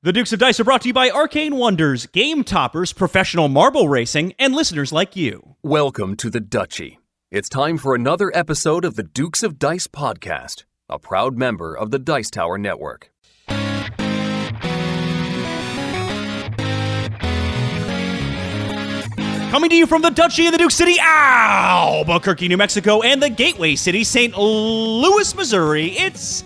The Dukes of Dice are brought to you by Arcane Wonders, Game Toppers, professional marble racing, and listeners like you. Welcome to the Duchy. It's time for another episode of the Dukes of Dice podcast, a proud member of the Dice Tower Network. Coming to you from the Duchy of the Duke City, Albuquerque, New Mexico, and the Gateway City, St. Louis, Missouri, it's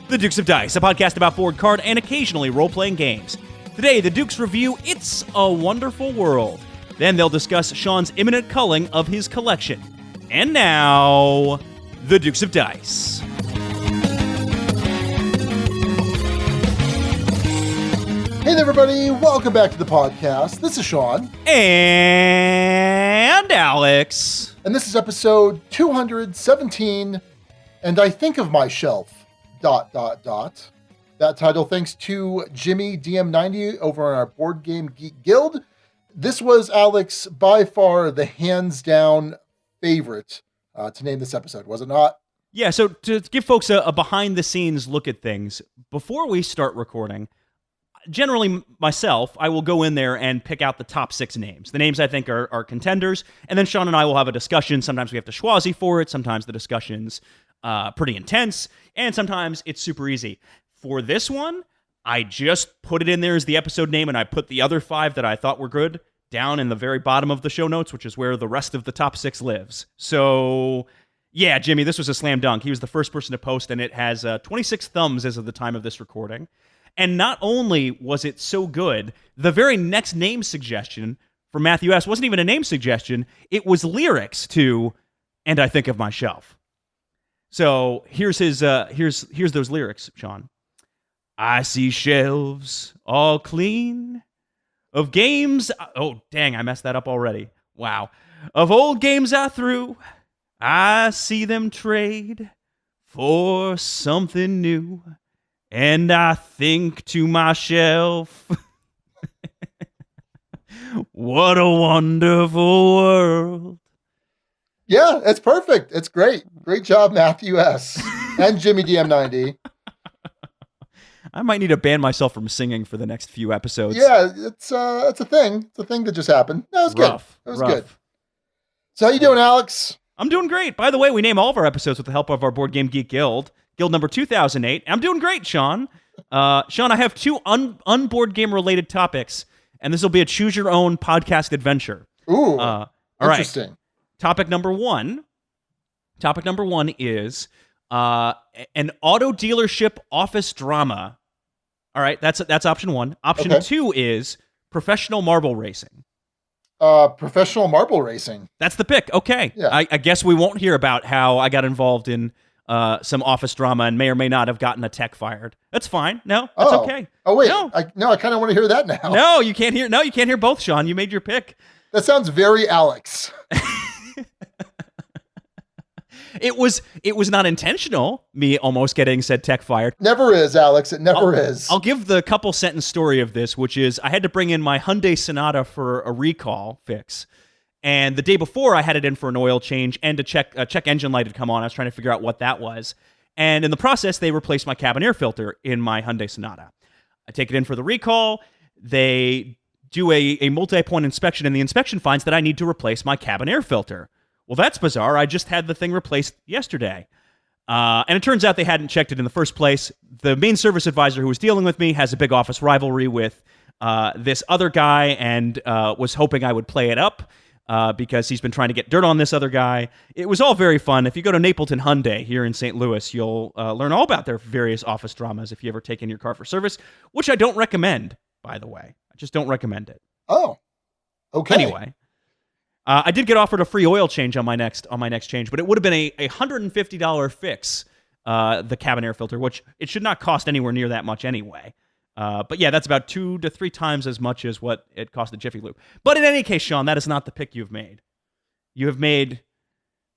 The Dukes of Dice, a podcast about board, card, and occasionally role-playing games. Today, the Dukes review It's a Wonderful World. Then they'll discuss Sean's imminent culling of his collection. And now, The Dukes of Dice. Hey there, everybody. Welcome back to the podcast. This is Sean. And Alex. And this is episode 217, and I think of my shelf, ... That title thanks to Jimmy DM90 over on our Board Game Geek Guild. This was, Alex, by far the hands-down favorite to name this episode, was it not? Yeah, so to give folks a behind-the-scenes look at things, before we start recording, generally, myself, I will go in there and pick out the top 6 names. The names I think are contenders, and then Sean and I will have a discussion. Sometimes we have to schwazi for it. Sometimes the discussion's pretty intense, and sometimes it's super easy. For this one, I just put it in there as the episode name, and I put the other 5 that I thought were good down in the very bottom of the show notes, which is where the rest of the top 6 lives. So, yeah, Jimmy, this was a slam dunk. He was the first person to post, and it has 26 thumbs as of the time of this recording. And not only was it so good, the very next name suggestion from Matthew S. wasn't even a name suggestion. It was lyrics to And I Think of My Shelf. So here's his here's those lyrics, Sean. I see shelves all clean of games. Oh, dang, I messed that up already. Wow. Of old games I threw, I see them trade for something new. And I think to myself, what a wonderful world. Yeah, it's perfect. It's great. Great job, Matthew S. and Jimmy DM90. I might need to ban myself from singing for the next few episodes. Yeah, it's a thing. It's a thing that just happened. No, it was good. It was good. So how you doing, Alex? I'm doing great. By the way, we name all of our episodes with the help of our Board Game Geek Guild. Guild number 2008. I'm doing great, Sean. Sean, I have 2 unboard game related topics, and this will be a choose your own podcast adventure. Ooh, all interesting. Right. Topic number one is an auto dealership office drama. All right, that's option 1. Option 2 is professional marble racing. Professional marble racing. That's the pick. Okay. Yeah. I guess we won't hear about how I got involved in some office drama and may or may not have gotten a tech fired. That's fine. No, that's okay. Oh wait, no. I kind of want to hear that now. No, you can't hear both, Sean. You made your pick. That sounds very Alex. It was not intentional, me almost getting said tech fired. Never is, Alex. It never is. I'll give the couple sentence story of this, which is I had to bring in my Hyundai Sonata for a recall fix. And the day before, I had it in for an oil change and to check engine light had come on. I was trying to figure out what that was. And in the process, they replaced my cabin air filter in my Hyundai Sonata. I take it in for the recall. They do a multi-point inspection, and the inspection finds that I need to replace my cabin air filter. Well, that's bizarre. I just had the thing replaced yesterday. And it turns out they hadn't checked it in the first place. The main service advisor who was dealing with me has a big office rivalry with this other guy and was hoping I would play it up. Because he's been trying to get dirt on this other guy. It was all very fun. If you go to Napleton Hyundai here in St. Louis, you'll learn all about their various office dramas if you ever take in your car for service, which I don't recommend, by the way. I just don't recommend it. Oh, okay. Anyway, I did get offered a free oil change on my next change, but it would have been a $150 fix, the cabin air filter, which it should not cost anywhere near that much anyway. But yeah, that's about 2 to 3 times as much as what it cost the Jiffy Lube. But in any case, Sean, that is not the pick you've made. You have made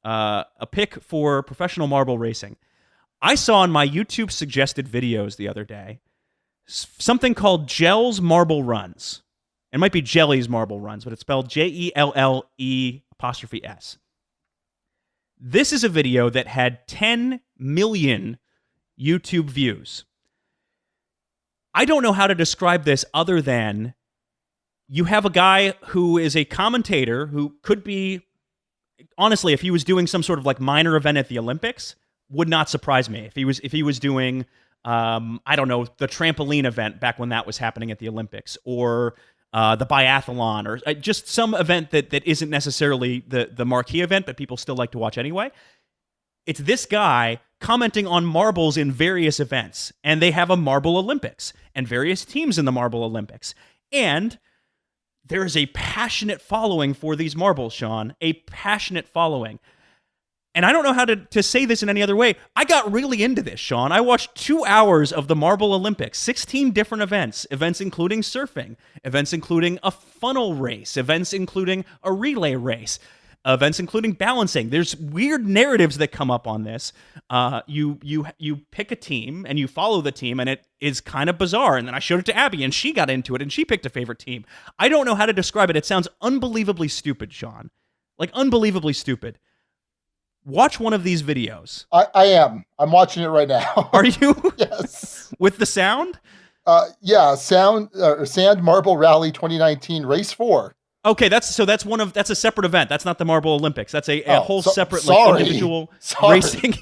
a pick for professional marble racing. I saw in my YouTube suggested videos the other day something called Gell's Marble Runs. It might be Jelly's Marble Runs, but it's spelled JELLE''S. This is a video that had 10 million YouTube views. I don't know how to describe this other than you have a guy who is a commentator who could be, honestly, if he was doing some sort of like minor event at the Olympics, would not surprise me. If he was doing, I don't know, the trampoline event back when that was happening at the Olympics, or the biathlon, or just some event that isn't necessarily the marquee event, but people still like to watch anyway. It's this guy commenting on marbles in various events, and they have a Marble Olympics and various teams in the Marble Olympics. And there is a passionate following for these marbles, Sean, a passionate following. And I don't know how to say this in any other way. I got really into this, Sean. I watched 2 hours of the Marble Olympics, 16 different events including surfing, events including a funnel race, events including a relay race, events including balancing. There's weird narratives that come up on this. You pick a team and you follow the team, and it is kind of bizarre. And then I showed it to Abby, and she got into it, and she picked a favorite team. I don't know how to describe it. It sounds unbelievably stupid, Sean. Like, unbelievably stupid. Watch one of these videos. I am. I'm watching it right now. Are you? Yes. With the sound? Yeah. Sand Marble Rally 2019 Race 4. Okay, that's a separate event. That's not the Marble Olympics. That's a whole separate individual racing.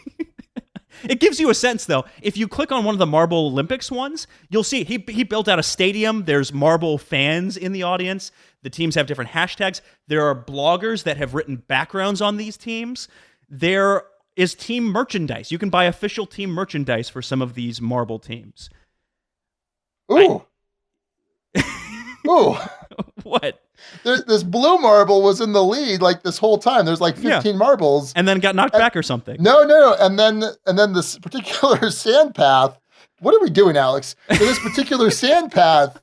It gives you a sense, though. If you click on one of the Marble Olympics ones, you'll see he built out a stadium. There's Marble fans in the audience. The teams have different hashtags. There are bloggers that have written backgrounds on these teams. There is team merchandise. You can buy official team merchandise for some of these Marble teams. Ooh. Ooh. What? This blue marble was in the lead like this whole time. There's like 15 marbles. And then got knocked back or something. No. And then this particular sand path. What are we doing, Alex? So this particular sand path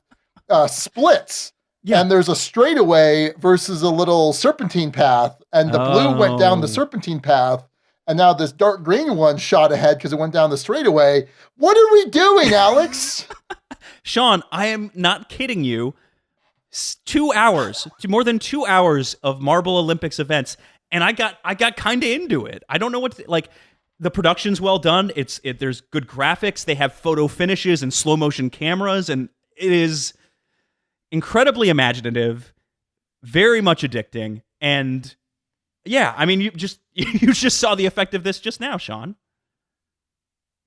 splits. Yeah. And there's a straightaway versus a little serpentine path. And the blue went down the serpentine path. And now this dark green one shot ahead because it went down the straightaway. What are we doing, Alex? Sean, I am not kidding you. 2 hours, more than 2 hours of Marble Olympics events, and I got kind of into it. I don't know what like. The production's well done. There's good graphics. They have photo finishes and slow motion cameras, and it is incredibly imaginative, very much addicting, and yeah, I mean you just saw the effect of this just now, Sean.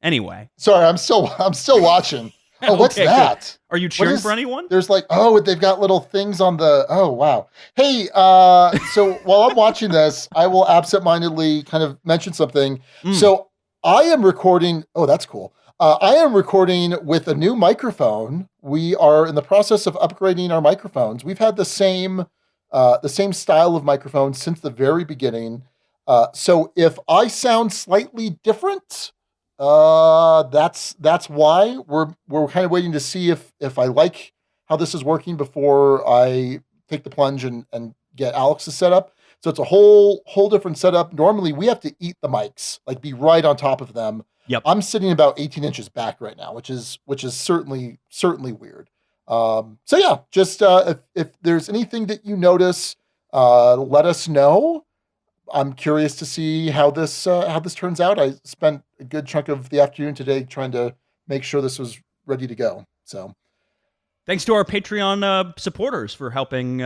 Anyway, sorry, I'm still watching. Oh, what's okay, that? Good. Are you cheering for anyone? There's like, they've got little things on the, oh, wow. Hey, so while I'm watching this, I will absentmindedly kind of mention something. So I am recording, that's cool. I am recording with a new microphone. We are in the process of upgrading our microphones. We've had the same style of microphone since the very beginning. So if I sound slightly different, that's why we're kind of waiting to see if I like how this is working before I take the plunge and get Alex's setup. So it's a whole different setup. Normally we have to eat the mics, like be right on top of them. Yep. I'm sitting about 18 inches back right now, which is certainly weird. So yeah, just if there's anything that you notice, let us know. I'm curious to see how this turns out. I spent a good chunk of the afternoon today trying to make sure this was ready to go. So, thanks to our Patreon supporters for helping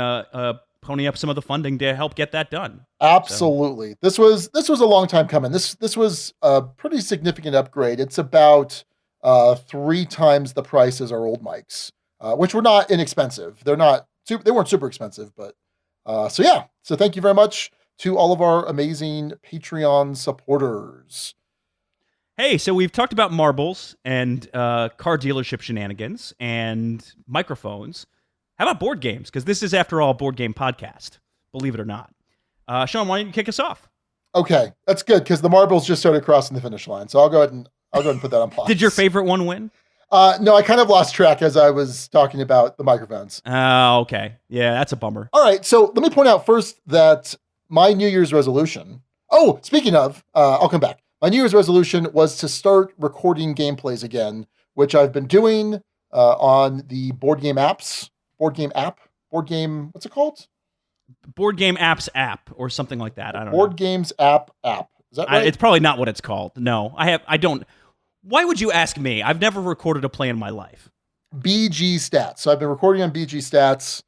pony up some of the funding to help get that done. Absolutely, so. This was a long time coming. This was a pretty significant upgrade. It's about 3 times the price as our old mics, which were not inexpensive. They weren't super expensive, but so yeah. So thank you very much to all of our amazing Patreon supporters. Hey, so we've talked about marbles and car dealership shenanigans and microphones. How about board games? Because this is, after all, a board game podcast, believe it or not. Sean, why don't you kick us off? Okay, that's good, because the marbles just started crossing the finish line. So I'll go ahead and put that on pause. Did your favorite one win? No, I kind of lost track as I was talking about the microphones. Oh, okay. Yeah, that's a bummer. All right, so let me point out first that my New Year's resolution. Oh, speaking of, I'll come back. My New Year's resolution was to start recording gameplays again, which I've been doing on the board game app. What's it called? Board Game Apps app or something like that. I don't know. Board Games app. Is that right? It's probably not what it's called. No, I don't. Why would you ask me? I've never recorded a play in my life. BG Stats. So I've been recording on BG Stats.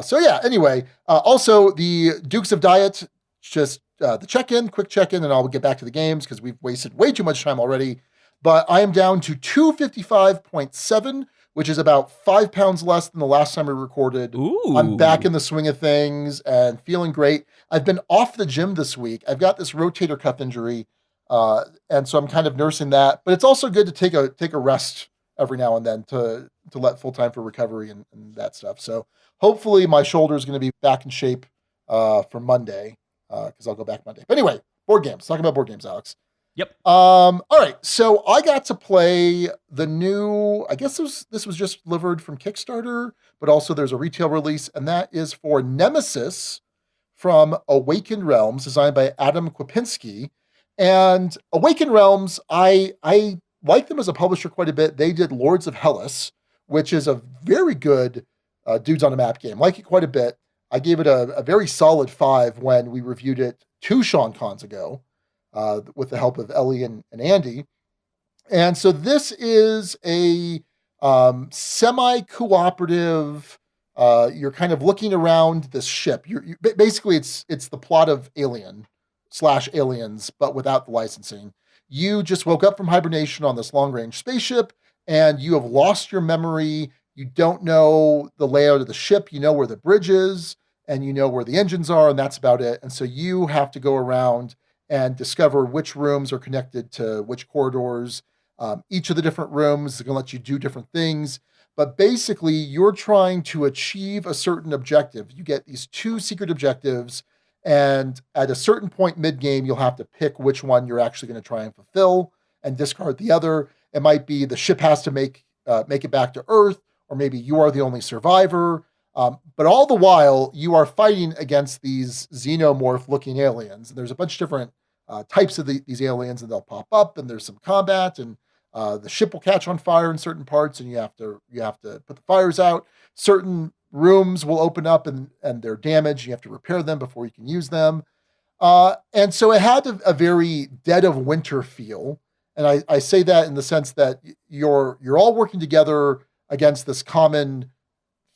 So yeah, anyway, also the Dukes of Diet, just the check-in, quick check-in, and I'll get back to the games because we've wasted way too much time already. But I am down to 255.7, which is about 5 pounds less than the last time we recorded. Ooh. I'm back in the swing of things and feeling great. I've been off the gym this week. I've got this rotator cuff injury, and so I'm kind of nursing that. But it's also good to take a rest every now and then to let full time for recovery and that stuff. So hopefully my shoulder is going to be back in shape for Monday because I'll go back Monday. But anyway, board games. Talking about board games, Alex. Yep. All right. So I got to play the new, I guess this was just delivered from Kickstarter, but also there's a retail release, and that is for Nemesis from Awakened Realms, designed by Adam Kwapinski. And Awakened Realms, I like them as a publisher quite a bit. They did Lords of Hellas, which is a very good Dudes on a Map game. Like it quite a bit. I gave it a very solid 5 when we reviewed it 2 Sean Cons ago. With the help of Ellie and Andy. And so this is a semi-cooperative, you're kind of looking around this ship. Basically, it's the plot of Alien/Aliens, but without the licensing. You just woke up from hibernation on this long-range spaceship, and you have lost your memory. You don't know the layout of the ship. You know where the bridge is, and you know where the engines are, and that's about it. And so you have to go around and discover which rooms are connected to which corridors. Each of the different rooms is going to let you do different things. But basically, you're trying to achieve a certain objective. You get these 2 secret objectives, and at a certain point mid-game, you'll have to pick which one you're actually going to try and fulfill and discard the other. It might be the ship has to make it back to Earth, or maybe you are the only survivor. But all the while, you are fighting against these xenomorph-looking aliens. And there's a bunch of different types of these aliens, and they'll pop up, and there's some combat, and the ship will catch on fire in certain parts, and you have to put the fires out. Certain rooms will open up, and they're damaged. You have to repair them before you can use them. And so it had a very Dead of Winter feel. And I say that in the sense that you're all working together against this common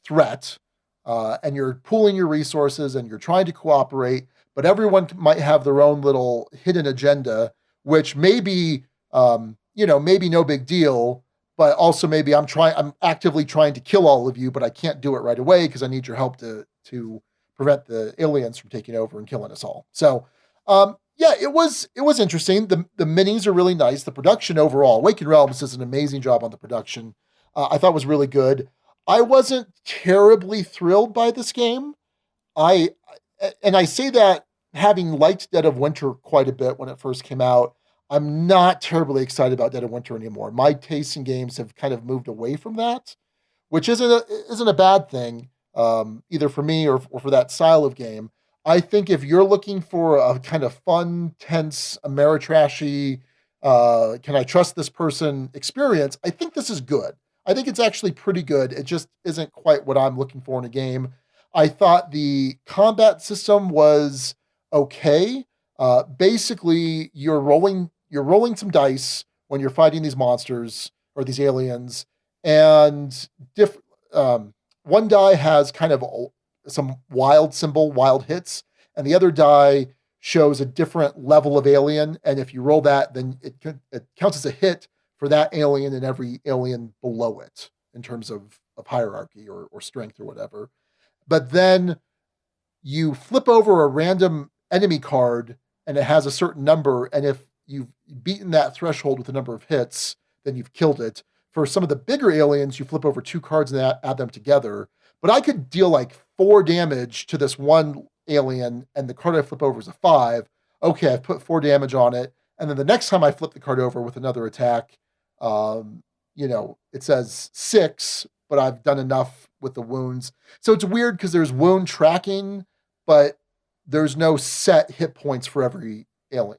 threat, and you're pooling your resources, and you're trying to cooperate. But everyone might have their own little hidden agenda, which may be, maybe no big deal, but also maybe I'm actively trying to kill all of you, but I can't do it right away because I need your help to prevent the aliens from taking over and killing us all. So, it was interesting. The minis are really nice. The production overall, Awakened Realms does an amazing job on the production. I thought was really good. I wasn't terribly thrilled by this game. I say that having liked Dead of Winter quite a bit when it first came out. I'm not terribly excited about Dead of Winter anymore. My tastes in games have kind of moved away from that, which isn't a bad thing, either for me or for that style of game. I think if you're looking for a kind of fun, tense, Ameritrashy, can I trust this person experience, I think this is good. I think it's actually pretty good. It just isn't quite what I'm looking for in a game. I thought the combat system was okay. Basically, you're rolling some dice when you're fighting these monsters or these aliens, and one die has kind of some wild hits, and the other die shows a different level of alien. And if you roll that, then it counts as a hit for that alien and every alien below it in terms of hierarchy or strength or whatever. But then you flip over a random enemy card and it has a certain number. And if you've beaten that threshold with a number of hits, then you've killed it. For some of the bigger aliens, you flip over 2 cards and add them together. But I could deal like 4 damage to this one alien, and the card I flip over is a 5. Okay, I've put 4 damage on it. And then the next time I flip the card over with another attack, it says 6, but I've done enough with the wounds. So it's weird because there's wound tracking, but there's no set hit points for every alien.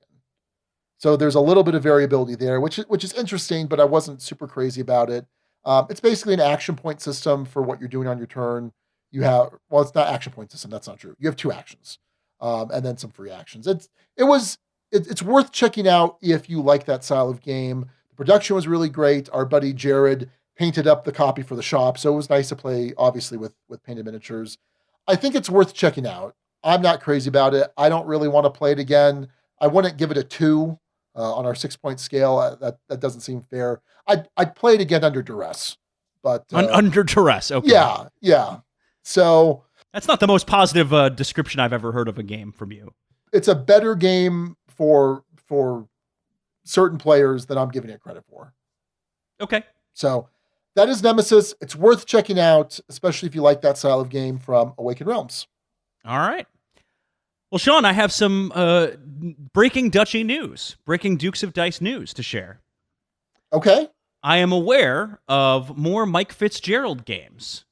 So there's a little bit of variability there, which is interesting, but I wasn't super crazy about it. It's basically an action point system for what you're doing on your turn. It's not action point system. That's not true. You have 2 actions, and then some free actions. It's worth checking out if you like that style of game. The production was really great. Our buddy Jared painted up the copy for the shop. So it was nice to play, obviously, with painted miniatures. I think it's worth checking out. I'm not crazy about it. I don't really want to play it again. I wouldn't give it a 2 on our 6-point scale. That doesn't seem fair. I'd play it again under duress. But under duress, okay. Yeah. So that's not the most positive description I've ever heard of a game from you. It's a better game for certain players than I'm giving it credit for. Okay. So that is Nemesis. It's worth checking out, especially if you like that style of game from Awakened Realms. All right. Well, Sean, I have some breaking Duchy news, breaking Dukes of Dice news to share. Okay. I am aware of more Mike Fitzgerald games.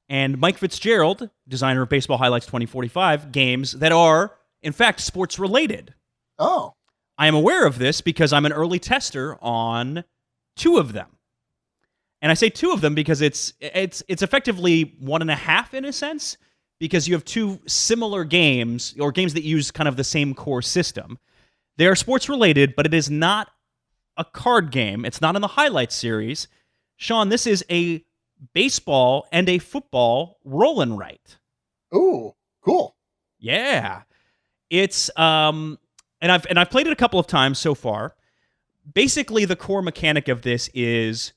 And Mike Fitzgerald, designer of Baseball Highlights 2045, games that are, in fact, sports-related. Oh. I am aware of this because I'm an early tester on 2 of them. And I say 2 of them because it's effectively 1.5 in a sense, because you have 2 similar games, or games that use kind of the same core system. They are sports-related, but it is not a card game. It's not in the Highlights series. Sean, this is a baseball and a football roll and write. Ooh, cool. Yeah. It's and I've played it a couple of times so far. Basically, the core mechanic of this is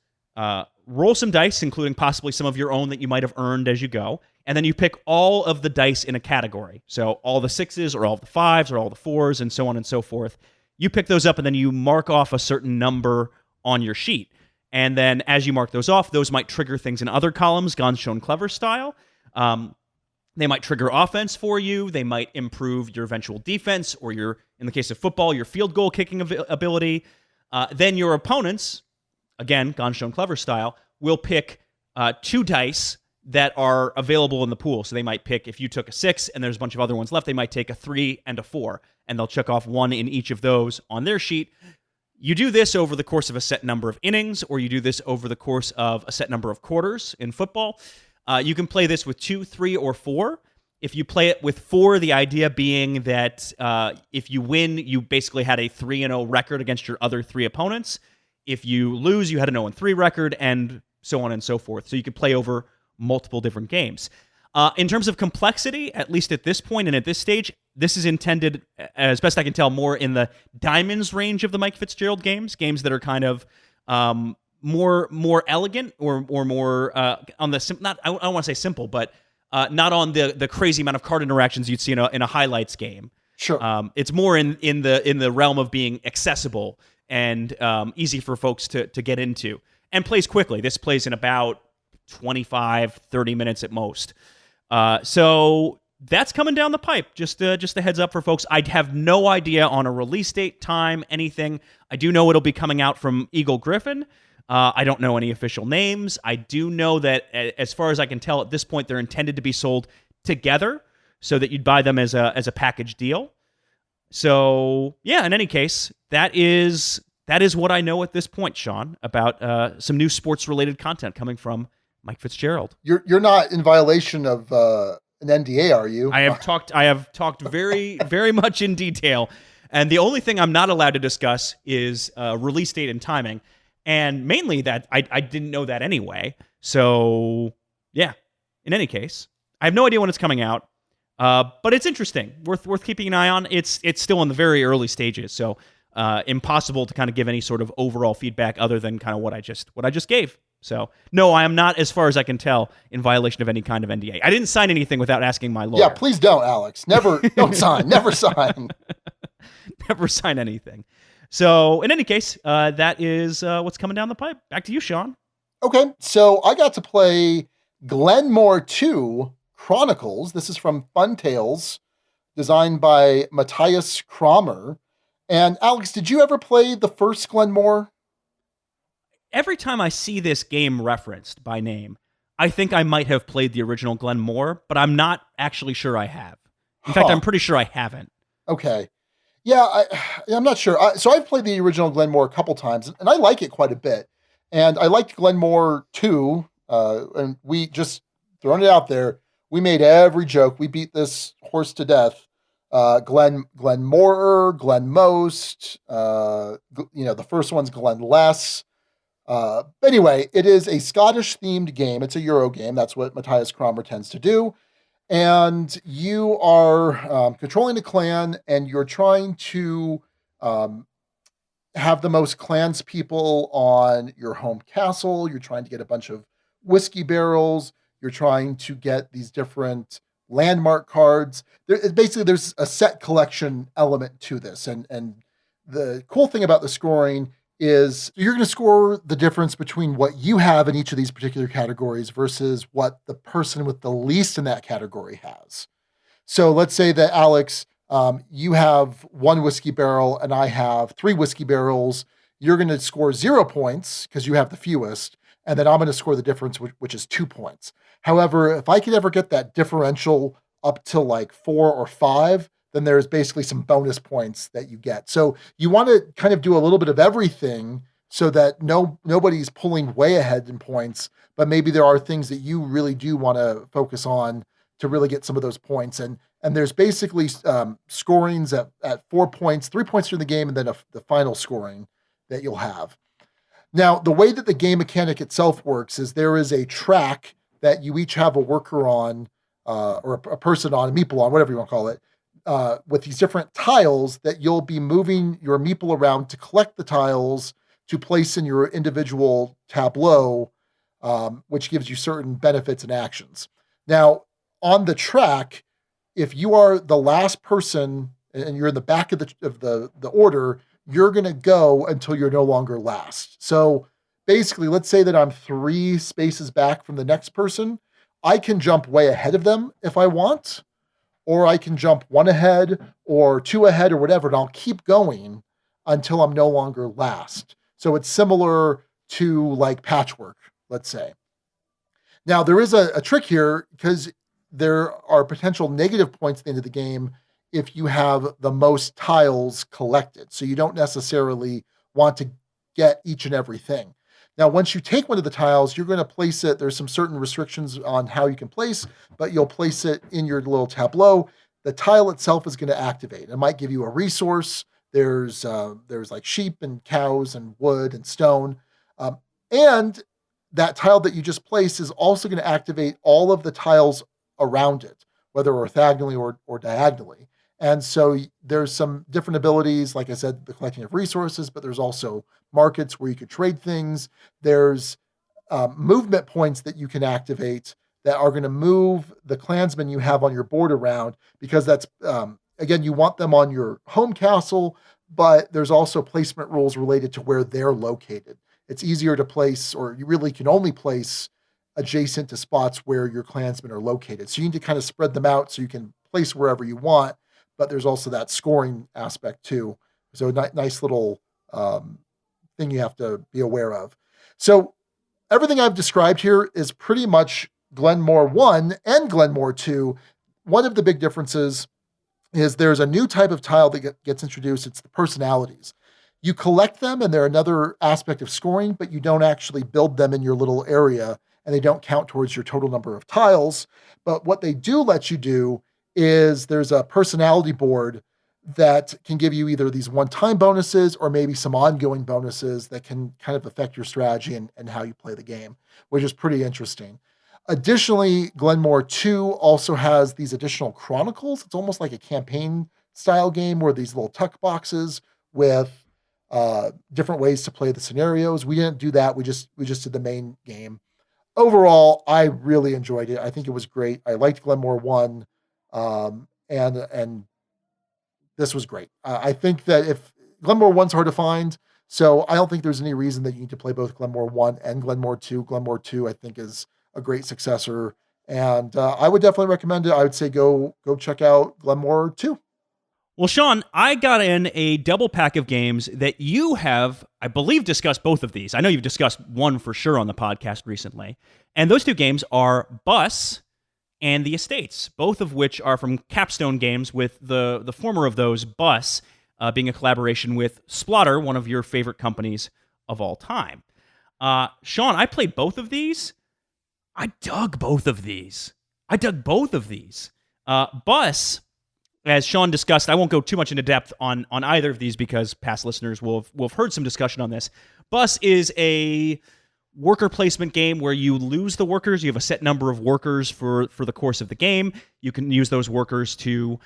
roll some dice, including possibly some of your own that you might have earned as you go, and then you pick all of the dice in a category. So all the 6s, or all the 5s, or all the 4s, and so on and so forth. You pick those up, and then you mark off a certain number on your sheet. And then as you mark those off, those might trigger things in other columns, Gone Shown Clever style. They might trigger offense for you. They might improve your eventual defense, or in the case of football, your field goal kicking ability. Then your opponents, again, Gone Shown Clever style, will pick 2 dice that are available in the pool. So they might pick, if you took a 6 and there's a bunch of other ones left, they might take a 3 and a 4, and they'll check off 1 in each of those on their sheet. You do this over the course of a set number of innings, or you do this over the course of a set number of quarters in football. You can play this with 2, 3, or 4. If you play it with 4, the idea being that if you win, you basically had a 3-0 record against your other 3 opponents. If you lose, you had an 0-3 record, and so on and so forth. So you could play over multiple different games. In terms of complexity, at least at this point and at this stage, this is intended, as best I can tell, more in the diamonds range of the Mike Fitzgerald games that are kind of more elegant, or more on the not, I don't want to say simple, but not on the crazy amount of card interactions you'd see in a highlights game. Sure. It's more in the realm of being accessible and easy for folks to get into, and plays quickly. This plays in about 25, 30 minutes at most. So that's coming down the pipe. Just a heads up for folks. I have no idea on a release date, time, anything. I do know it'll be coming out from Eagle Griffin. I don't know any official names. I do know that, as far as I can tell at this point, they're intended to be sold together so that you'd buy them as a package deal. So yeah, in any case, that is what I know at this point, Sean, about some new sports-related content coming from Mike Fitzgerald. You're not in violation of an NDA, are you? I have talked very, very much in detail, and the only thing I'm not allowed to discuss is release date and timing, and mainly that I didn't know that anyway. So yeah, in any case, I have no idea when it's coming out, but it's interesting, worth keeping an eye on. It's still in the very early stages, so impossible to kind of give any sort of overall feedback other than kind of what I just gave. So, no, I am not, as far as I can tell, in violation of any kind of NDA. I didn't sign anything without asking my lawyer. Yeah, please don't, Alex. Don't sign. Never sign. Never sign anything. So, in any case, that is what's coming down the pipe. Back to you, Sean. Okay, so I got to play Glen More II, Chronicles. This is from Fun Tales, designed by Matthias Kramer. And Alex, did you ever play the first Glen More? Every time I see this game referenced by name, I think I might have played the original Glen More, but I'm not actually sure I have. In fact, I'm pretty sure I haven't. Okay. Yeah, I'm not sure. So I've played the original Glen More a couple times, and I like it quite a bit. And I liked Glen More II, and we just, throwing it out there, we made every joke. We beat this horse to death. Glen More, Glen Most, the first one's Glen Less. Anyway, it is a Scottish-themed game. It's a Euro game. That's what Matthias Cromer tends to do. And you are controlling a clan, and you're trying to have the most clans people on your home castle. You're trying to get a bunch of whiskey barrels. You're trying to get these different landmark cards. Basically, there's a set collection element to this. And the cool thing about the scoring is you're going to score the difference between what you have in each of these particular categories versus what the person with the least in that category has. So let's say that, Alex, you have 1 whiskey barrel and I have 3 whiskey barrels. You're going to score 0 points because you have the fewest, and then I'm going to score the difference, which is 2 points. However, if I could ever get that differential up to like 4 or 5, then there's basically some bonus points that you get. So you want to kind of do a little bit of everything so that nobody's pulling way ahead in points, but maybe there are things that you really do want to focus on to really get some of those points. And there's basically scorings at 4 points, 3 points during the game, and then the final scoring that you'll have. Now, the way that the game mechanic itself works is there is a track that you each have a worker on, or a person on, a meeple on, whatever you want to call it, with these different tiles that you'll be moving your meeple around to collect the tiles to place in your individual tableau, which gives you certain benefits and actions. Now, on the track, if you are the last person and you're in the back of the order, you're going to go until you're no longer last. So basically, let's say that I'm 3 spaces back from the next person. I can jump way ahead of them if I want, or I can jump 1 ahead or 2 ahead or whatever, and I'll keep going until I'm no longer last. So it's similar to like patchwork, let's say. Now, there is a trick here because there are potential negative points at the end of the game if you have the most tiles collected. So you don't necessarily want to get each and everything. Now, once you take one of the tiles, you're going to place it. There's some certain restrictions on how you can place, but you'll place it in your little tableau. The tile itself is going to activate. It might give you a resource. There's like sheep and cows and wood and stone. And that tile that you just placed is also going to activate all of the tiles around it, whether orthogonally or diagonally. And so there's some different abilities, like I said, the collecting of resources, but there's also markets where you could trade things. There's movement points that you can activate that are going to move the clansmen you have on your board around, because that's, again, you want them on your home castle, but there's also placement rules related to where they're located. It's easier to place, or you really can only place adjacent to spots where your clansmen are located. So you need to kind of spread them out so you can place wherever you want, but there's also that scoring aspect too. So nice little thing you have to be aware of. So everything I've described here is pretty much Glen More I and Glen More II. One of the big differences is there's a new type of tile that gets introduced. It's the personalities. You collect them, and they're another aspect of scoring, but you don't actually build them in your little area, and they don't count towards your total number of tiles. But what they do let you do is there's a personality board that can give you either these one-time bonuses or maybe some ongoing bonuses that can kind of affect your strategy and how you play the game, which is pretty interesting. Additionally, Glen More II also has these additional Chronicles. It's almost like a campaign-style game where these little tuck boxes with different ways to play the scenarios. We didn't do that. We just did the main game. Overall, I really enjoyed it. I think it was great. I liked Glen More I, and this was great. I think that if Glen More I's hard to find, so I don't think there's any reason that you need to play both Glen More I and Glen More II. Glen More II, I think, is a great successor, and I would definitely recommend it. I would say go check out Glen More II. Well, Sean, I got in a double pack of games that you have, I believe, discussed both of these. I know you've discussed one for sure on the podcast recently. And those 2 games are Bus and The Estates, both of which are from Capstone Games, with the former of those, Bus, being a collaboration with Splotter, one of your favorite companies of all time. Sean, I played both of these. I dug both of these. Bus, as Sean discussed, I won't go too much into depth on either of these because past listeners will have heard some discussion on this. Bus is a worker placement game where you lose the workers. You have a set number of workers for the course of the game. You can use those workers to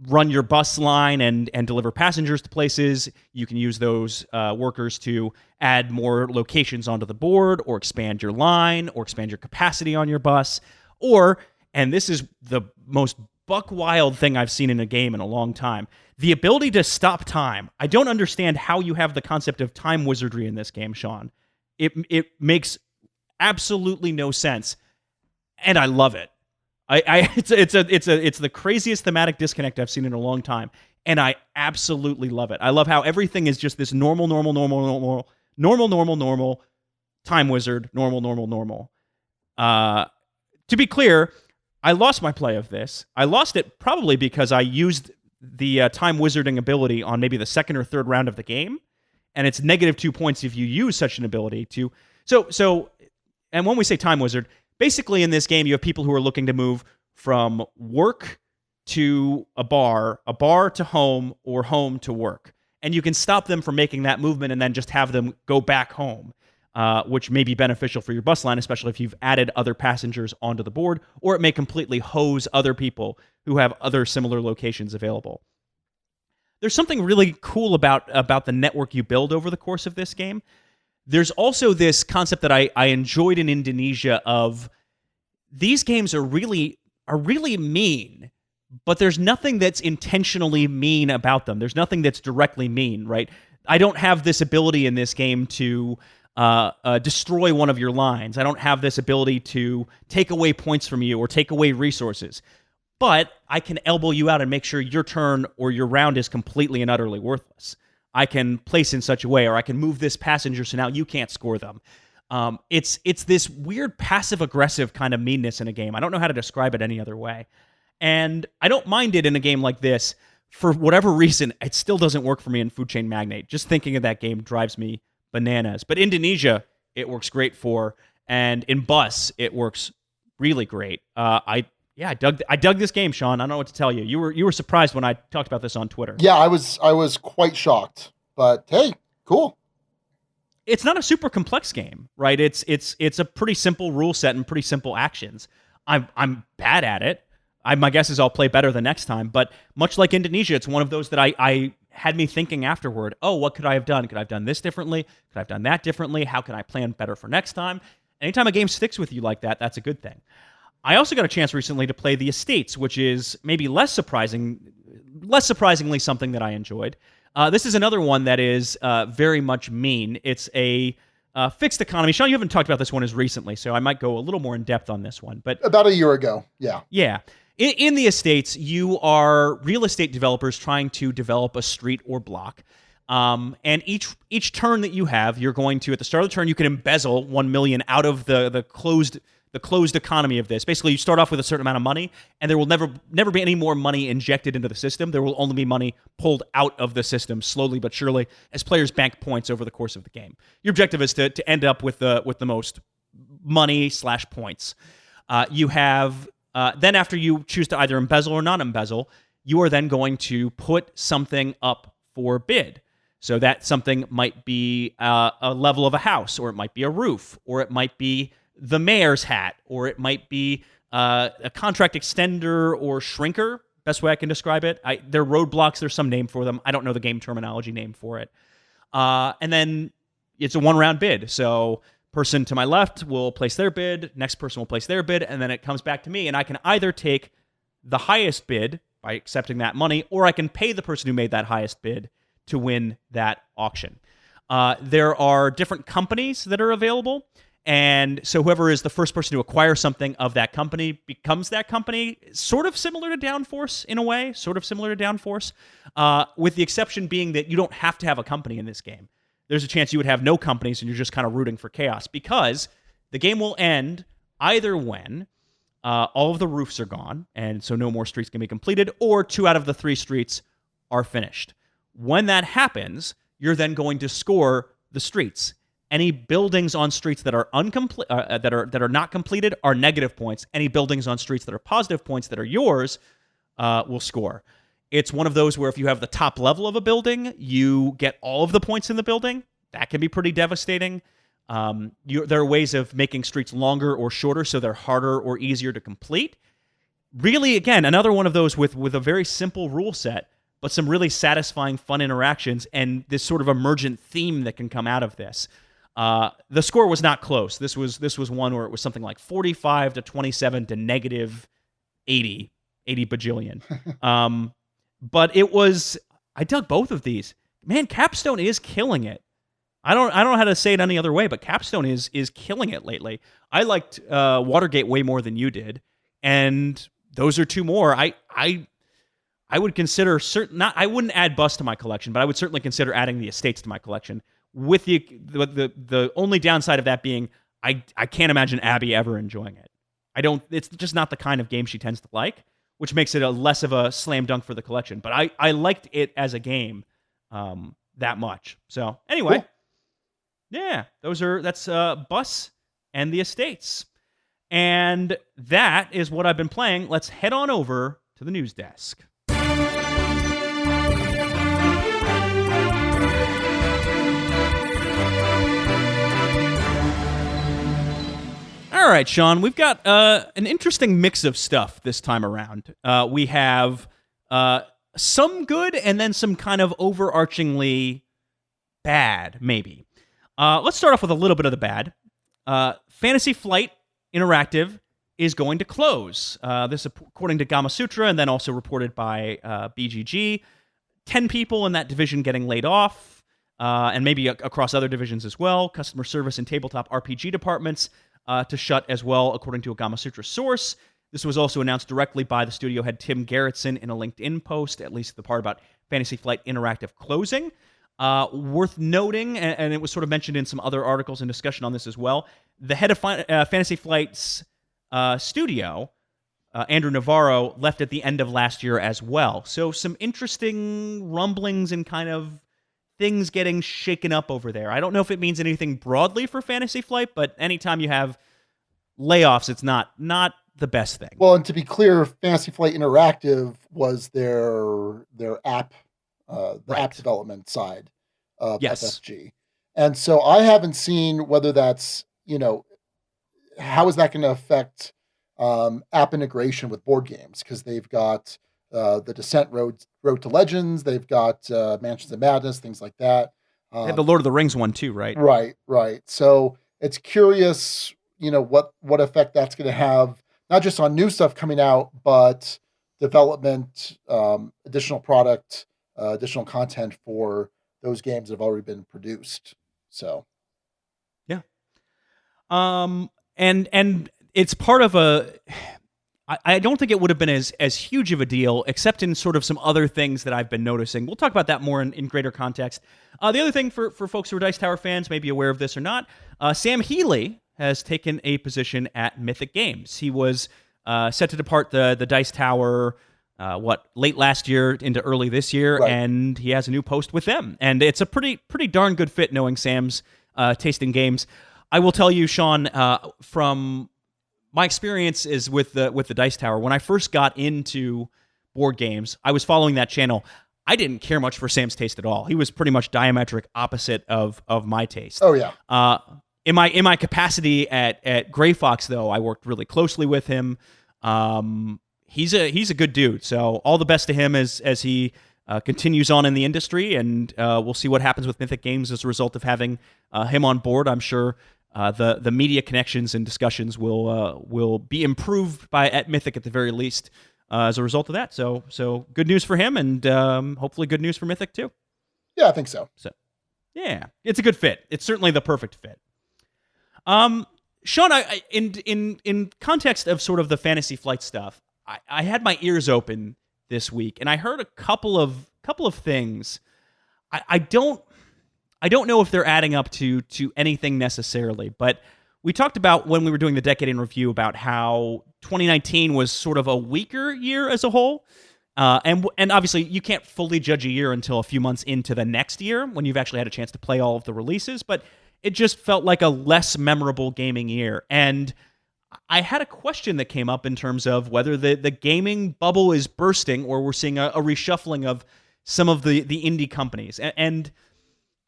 run your bus line and deliver passengers to places. You can use those workers to add more locations onto the board, or expand your line, or expand your capacity on your bus. Or, and this is the most buck wild thing I've seen in a game in a long time, the ability to stop time. I don't understand how you have the concept of time wizardry in this game, Sean. It makes absolutely no sense, and I love it. It's the craziest thematic disconnect I've seen in a long time, and I absolutely love it. I love how everything is just this normal time wizard, normal. To be clear, I lost my play of this. I lost it probably because I used the time wizarding ability on maybe the second or third round of the game, and it's -2 points if you use such an ability to. So, and when we say time wizard, basically in this game you have people who are looking to move from work to a bar to home, or home to work, and you can stop them from making that movement and then just have them go back home, which may be beneficial for your bus line, especially if you've added other passengers onto the board, or it may completely hose other people who have other similar locations available. There's something really cool about the network you build over the course of this game. There's also this concept that I enjoyed in Indonesia of these games are really mean, but there's nothing that's intentionally mean about them. There's nothing that's directly mean, right? I don't have this ability in this game to destroy one of your lines. I don't have this ability to take away points from you or take away resources. But I can elbow you out and make sure your turn or your round is completely and utterly worthless. I can place in such a way, or I can move this passenger so now you can't score them. It's this weird passive-aggressive kind of meanness in a game. I don't know how to describe it any other way. And I don't mind it in a game like this. For whatever reason, it still doesn't work for me in Food Chain Magnate. Just thinking of that game drives me bananas. But Indonesia, it works great for. And in Bus, it works really great. I dug this game, Sean. I don't know what to tell you. You were surprised when I talked about this on Twitter. Yeah, I was quite shocked. But hey, cool. It's not a super complex game, right? It's a pretty simple rule set and pretty simple actions. I'm bad at it. My guess is I'll play better the next time. But much like Indonesia, it's one of those that I had me thinking afterward. Oh, what could I have done? Could I have done this differently? Could I have done that differently? How can I plan better for next time? Anytime a game sticks with you like that, that's a good thing. I also got a chance recently to play the Estates, which is maybe less surprisingly something that I enjoyed. This is another one that is very much mean. It's a fixed economy. Sean, you haven't talked about this one as recently, so I might go a little more in depth on this one. But about a year ago, yeah. Yeah. In the Estates, you are real estate developers trying to develop a street or block. And each turn that you have, you're going to, at the start of the turn, you can embezzle 1 million out of the closed economy of this. Basically, you start off with a certain amount of money, and there will never be any more money injected into the system. There will only be money pulled out of the system slowly but surely as players bank points over the course of the game. Your objective is to end up with the most money/points. You have then, after you choose to either embezzle or not embezzle, you are then going to put something up for bid. So that something might be a level of a house, or it might be a roof, or it might be the mayor's hat, or it might be a contract extender or shrinker. Best way I can describe it. They're roadblocks. There's some name for them. I don't know the game terminology name for it. And then it's a one-round bid. So person to my left will place their bid, next person will place their bid, and then it comes back to me, and I can either take the highest bid by accepting that money, or I can pay the person who made that highest bid to win that auction. There are different companies that are available, and so whoever is the first person to acquire something of that company becomes that company, sort of similar to Downforce in a way, with the exception being that you don't have to have a company in this game. There's a chance you would have no companies and you're just kind of rooting for chaos, because the game will end either when all of the roofs are gone, and so no more streets can be completed, or 2 out of the 3 streets are finished. When that happens, you're then going to score the streets. Any buildings on streets that are that are not completed are negative points. Any buildings on streets that are positive points that are yours will score. It's one of those where if you have the top level of a building, you get all of the points in the building. that can be pretty devastating. There are ways of making streets longer or shorter so they're harder or easier to complete. Really, again, another one of those with a very simple rule set, but some really satisfying, fun interactions and this sort of emergent theme that can come out of this. The score was not close. This was one where it was something like 45 to 27 to negative 80 bajillion. But it was, I dug both of these. Man, Capstone is killing it. I don't know how to say it any other way, but Capstone is killing it lately. I liked Watergate way more than you did, and those are two more. I would consider I wouldn't add Bust to my collection, but I would certainly consider adding the Estates to my collection. With the only downside of that being, I can't imagine Abby ever enjoying it. It's just not the kind of game she tends to like, which makes it a less of a slam dunk for the collection. But I liked it as a game that much. So anyway, cool. Yeah, that's Bus and the Estates. And that is what I've been playing. Let's head on over to the news desk. All right, Sean, we've got an interesting mix of stuff this time around. We have some good and then some kind of overarchingly bad, maybe. Let's start off with a little bit of the bad. Fantasy Flight Interactive is going to close. This according to Gamasutra and then also reported by BGG. 10 people in that division getting laid off, and maybe across other divisions as well. Customer service and tabletop RPG departments to shut as well, according to a Gamasutra source. This was also announced directly by the studio head Tim Gerritsen in a LinkedIn post, at least the part about Fantasy Flight Interactive closing. Worth noting, and it was sort of mentioned in some other articles and discussion on this as well, the head of Fantasy Flight's studio, Andrew Navarro, left at the end of last year as well. So some interesting rumblings and kind of things getting shaken up over there. I don't know if it means anything broadly for Fantasy Flight, but anytime you have layoffs, it's not the best thing. Well, and to be clear, Fantasy Flight Interactive was their app, app development side of FFG. And so I haven't seen whether that's, how is that going to affect app integration with board games? Because they've got the Descent Road to Legends, they've got Mansions of Madness, things like that. They had the Lord of the Rings one too, right? Right. So it's curious, what effect that's going to have, not just on new stuff coming out, but development, additional product, additional content for those games that have already been produced. So, yeah. And it's part of I don't think it would have been as huge of a deal, except in sort of some other things that I've been noticing. We'll talk about that more in greater context. The other thing for folks who are Dice Tower fans, may be aware of this or not, Sam Healey has taken a position at Mythic Games. He was set to depart the Dice Tower, late last year into early this year, right. And he has a new post with them. And it's a pretty darn good fit, knowing Sam's taste in games. I will tell you, Sean, from my experience is with the Dice Tower. When I first got into board games, I was following that channel. I didn't care much for Sam's taste at all. He was pretty much diametric opposite of my taste. Oh yeah. In my capacity at Gray Fox, though, I worked really closely with him. He's a good dude. So all the best to him as he continues on in the industry, and we'll see what happens with Mythic Games as a result of having him on board. I'm sure the media connections and discussions will be improved at Mythic at the very least as a result of that. So good news for him, and hopefully good news for Mythic too. Yeah, I think so. So yeah, it's a good fit. It's certainly the perfect fit. Sean, in context of sort of the Fantasy Flight stuff, I had my ears open this week, and I heard a couple of things. I don't know if they're adding up to anything necessarily, but we talked about when we were doing the Decade in Review about how 2019 was sort of a weaker year as a whole. And obviously you can't fully judge a year until a few months into the next year when you've actually had a chance to play all of the releases, but it just felt like a less memorable gaming year. And I had a question that came up in terms of whether the gaming bubble is bursting or we're seeing a reshuffling of some of the indie companies. And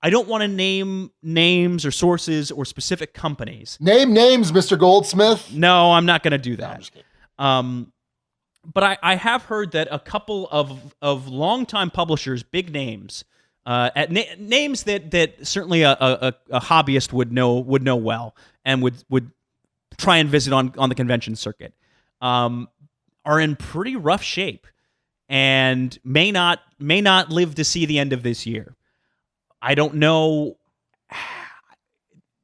I don't want to name names or sources or specific companies. Name names, Mr. Goldsmith. No, I'm not going to do No, I'm that. just kidding. But I have heard that a couple of longtime publishers, big names, names that certainly a hobbyist would know well and would try and visit on the convention circuit, are in pretty rough shape and may not live to see the end of this year. I don't know.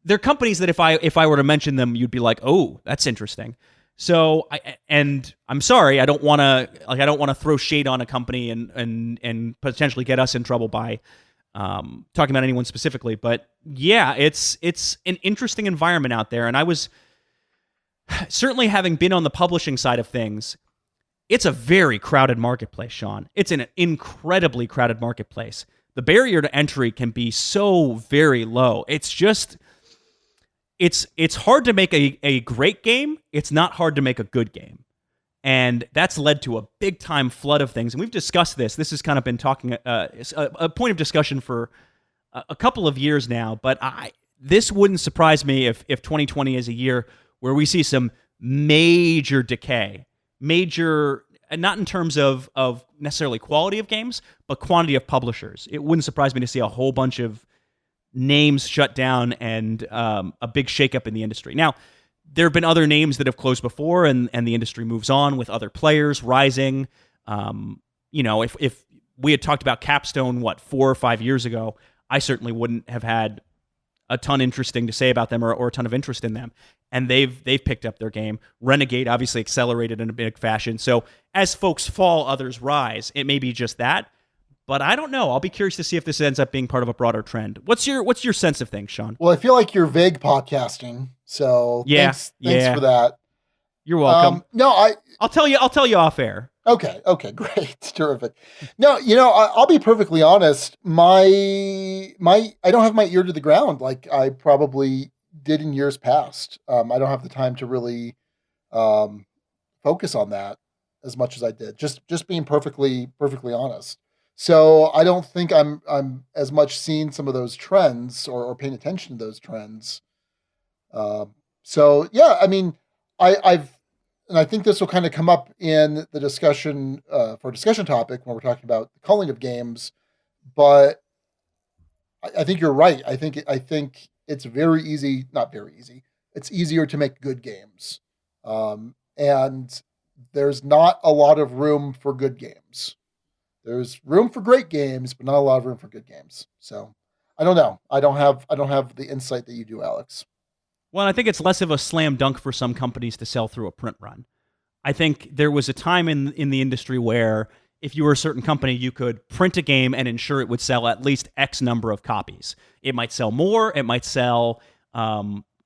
They're companies that if I were to mention them, you'd be like, "Oh, that's interesting." So I'm sorry, I don't want to throw shade on a company and potentially get us in trouble by talking about anyone specifically. But yeah, it's an interesting environment out there, and I was certainly, having been on the publishing side of things, it's a very crowded marketplace, Sean. It's an incredibly crowded marketplace. The barrier to entry can be so very low. It's just, it's hard to make a great game. It's not hard to make a good game. And that's led to a big time flood of things. And we've discussed this. This has kind of been talking a point of discussion for a couple of years now. But this wouldn't surprise me if 2020 is a year where we see some major decay. Major, not in terms of necessarily quality of games, but quantity of publishers. It wouldn't surprise me to see a whole bunch of names shut down and a big shakeup in the industry. Now, there have been other names that have closed before, and the industry moves on with other players rising. If we had talked about Capstone, 4 or 5 years ago, I certainly wouldn't have had a ton interesting to say about them or a ton of interest in them. And they've picked up their game. Renegade obviously accelerated in a big fashion. So as folks fall, others rise. It may be just that, but I don't know. I'll be curious to see if this ends up being part of a broader trend. What's your sense of things, Sean? Well, I feel like you're vague podcasting, so thanks for that. You're welcome. No, I'll tell you off air. Okay, great, terrific. No, I'll be perfectly honest. I don't have my ear to the ground like I probably did in years past. I don't have the time to really focus on that as much as I did. Just being perfectly honest. So I don't think I'm as much seeing some of those trends or paying attention to those trends. So yeah, I mean, and I think this will kind of come up in the discussion for a discussion topic when we're talking about the culling of games. But I think you're right. I think it's very easy, not very easy. It's easier to make good games, and there's not a lot of room for good games. There's room for great games, but not a lot of room for good games. So I don't know. I don't have the insight that you do, Alex. Well, I think it's less of a slam dunk for some companies to sell through a print run. I think there was a time in the industry where if you were a certain company, you could print a game and ensure it would sell at least X number of copies. It might sell more. It might sell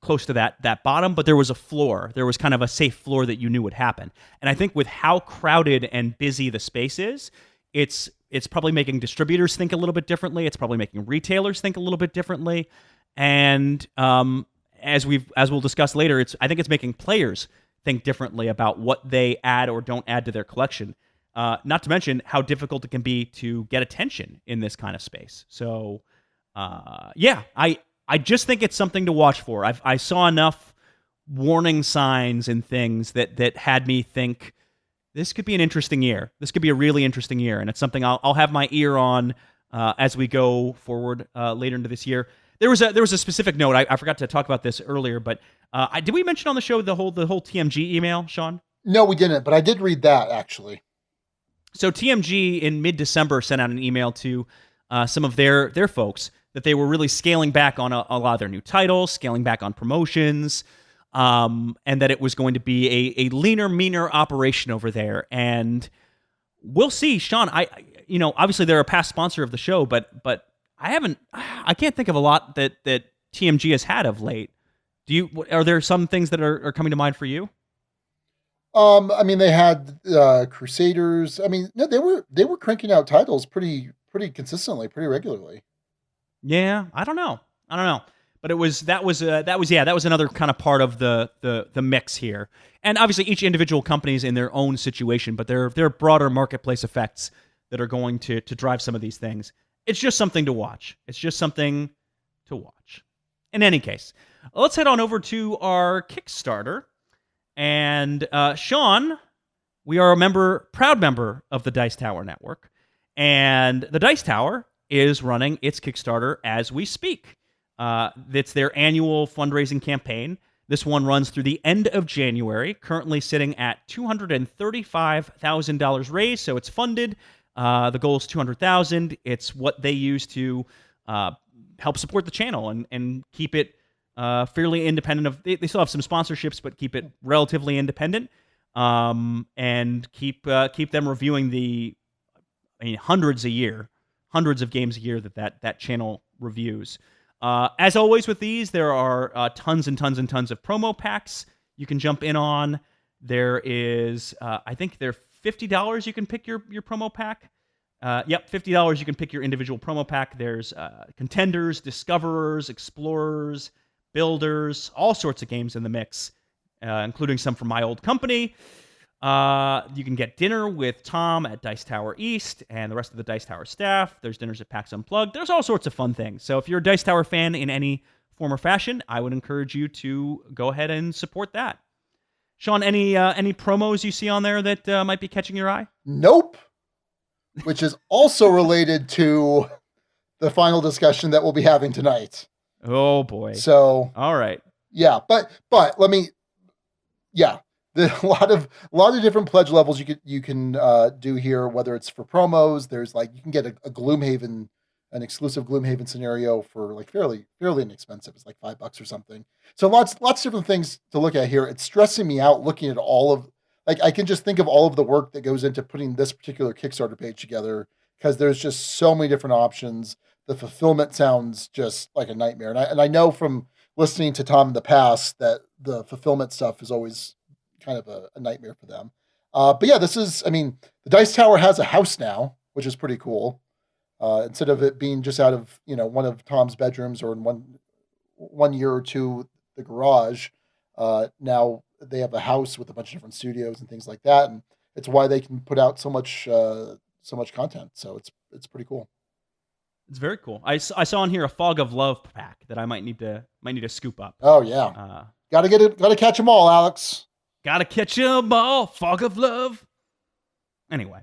close to that bottom, but there was a floor. There was kind of a safe floor that you knew would happen. And I think with how crowded and busy the space is, it's probably making distributors think a little bit differently. It's probably making retailers think a little bit differently. And as we'll discuss later, I think it's making players think differently about what they add or don't add to their collection. Not to mention how difficult it can be to get attention in this kind of space. So, I just think it's something to watch for. I saw enough warning signs and things that had me think this could be an interesting year. This could be a really interesting year, and it's something I'll have my ear on as we go forward later into this year. There was a specific note. I forgot to talk about this earlier, but did we mention on the show the whole TMG email, Sean? No, we didn't, but I did read that actually. So TMG in mid-December sent out an email to some of their folks that they were really scaling back on a lot of their new titles, scaling back on promotions, and that it was going to be a leaner, meaner operation over there. And we'll see, Sean. Obviously they're a past sponsor of the show, but I can't think of a lot that TMG has had of late. Are there some things that are coming to mind for you? I mean, they had Crusaders. I mean, no, they were cranking out titles pretty consistently, pretty regularly. Yeah, I don't know, but that was another kind of part of the mix here. And obviously, each individual company is in their own situation, but there are broader marketplace effects that are going to drive some of these things. it's just something to watch. It's just something to watch. In any case, let's head on over to our Kickstarter. And Sean, we are a proud member of the Dice Tower Network. And the Dice Tower is running its Kickstarter as we speak. It's their annual fundraising campaign. This one runs through the end of January, currently sitting at $235,000 raised, so it's funded. The goal is $200,000. It's what they use to help support the channel and keep it fairly independent of. They still have some sponsorships, but keep it relatively independent, and keep them reviewing hundreds of games a year that channel reviews. As always with these, there are tons and tons and tons of promo packs you can jump in on. There is, I think they're $50 you can pick your promo pack. $50 you can pick your individual promo pack. There's contenders, discoverers, explorers, builders, all sorts of games in the mix, including some from my old company. You can get dinner with Tom at Dice Tower East and the rest of the Dice Tower staff. There's dinners at PAX Unplugged. There's all sorts of fun things. So if you're a Dice Tower fan in any form or fashion, I would encourage you to go ahead and support that. Sean, any promos you see on there that might be catching your eye? Nope. Which is also related to the final discussion that we'll be having tonight. Oh boy. So, all right. Yeah, but let me, yeah. There's a lot of different pledge levels you can do here, whether it's for promos. There's you can get a Gloomhaven, an exclusive Gloomhaven scenario for fairly inexpensive. It's like $5 or something. So lots of different things to look at here. It's stressing me out looking at all of I can just think of all of the work that goes into putting this particular Kickstarter page together, because there's just so many different options. The fulfillment sounds just like a nightmare, and I know from listening to Tom in the past that the fulfillment stuff is always kind of a nightmare for them. But yeah, the Dice Tower has a house now, which is pretty cool. Instead of it being just out of, one of Tom's bedrooms or in one year or two, the garage, now they have a house with a bunch of different studios and things like that. And it's why they can put out so much content. So it's pretty cool. It's very cool. I saw on here a Fog of Love pack that I might need to scoop up. Oh yeah. Gotta catch them all, Alex. Gotta catch 'em all, Fog of Love. Anyway,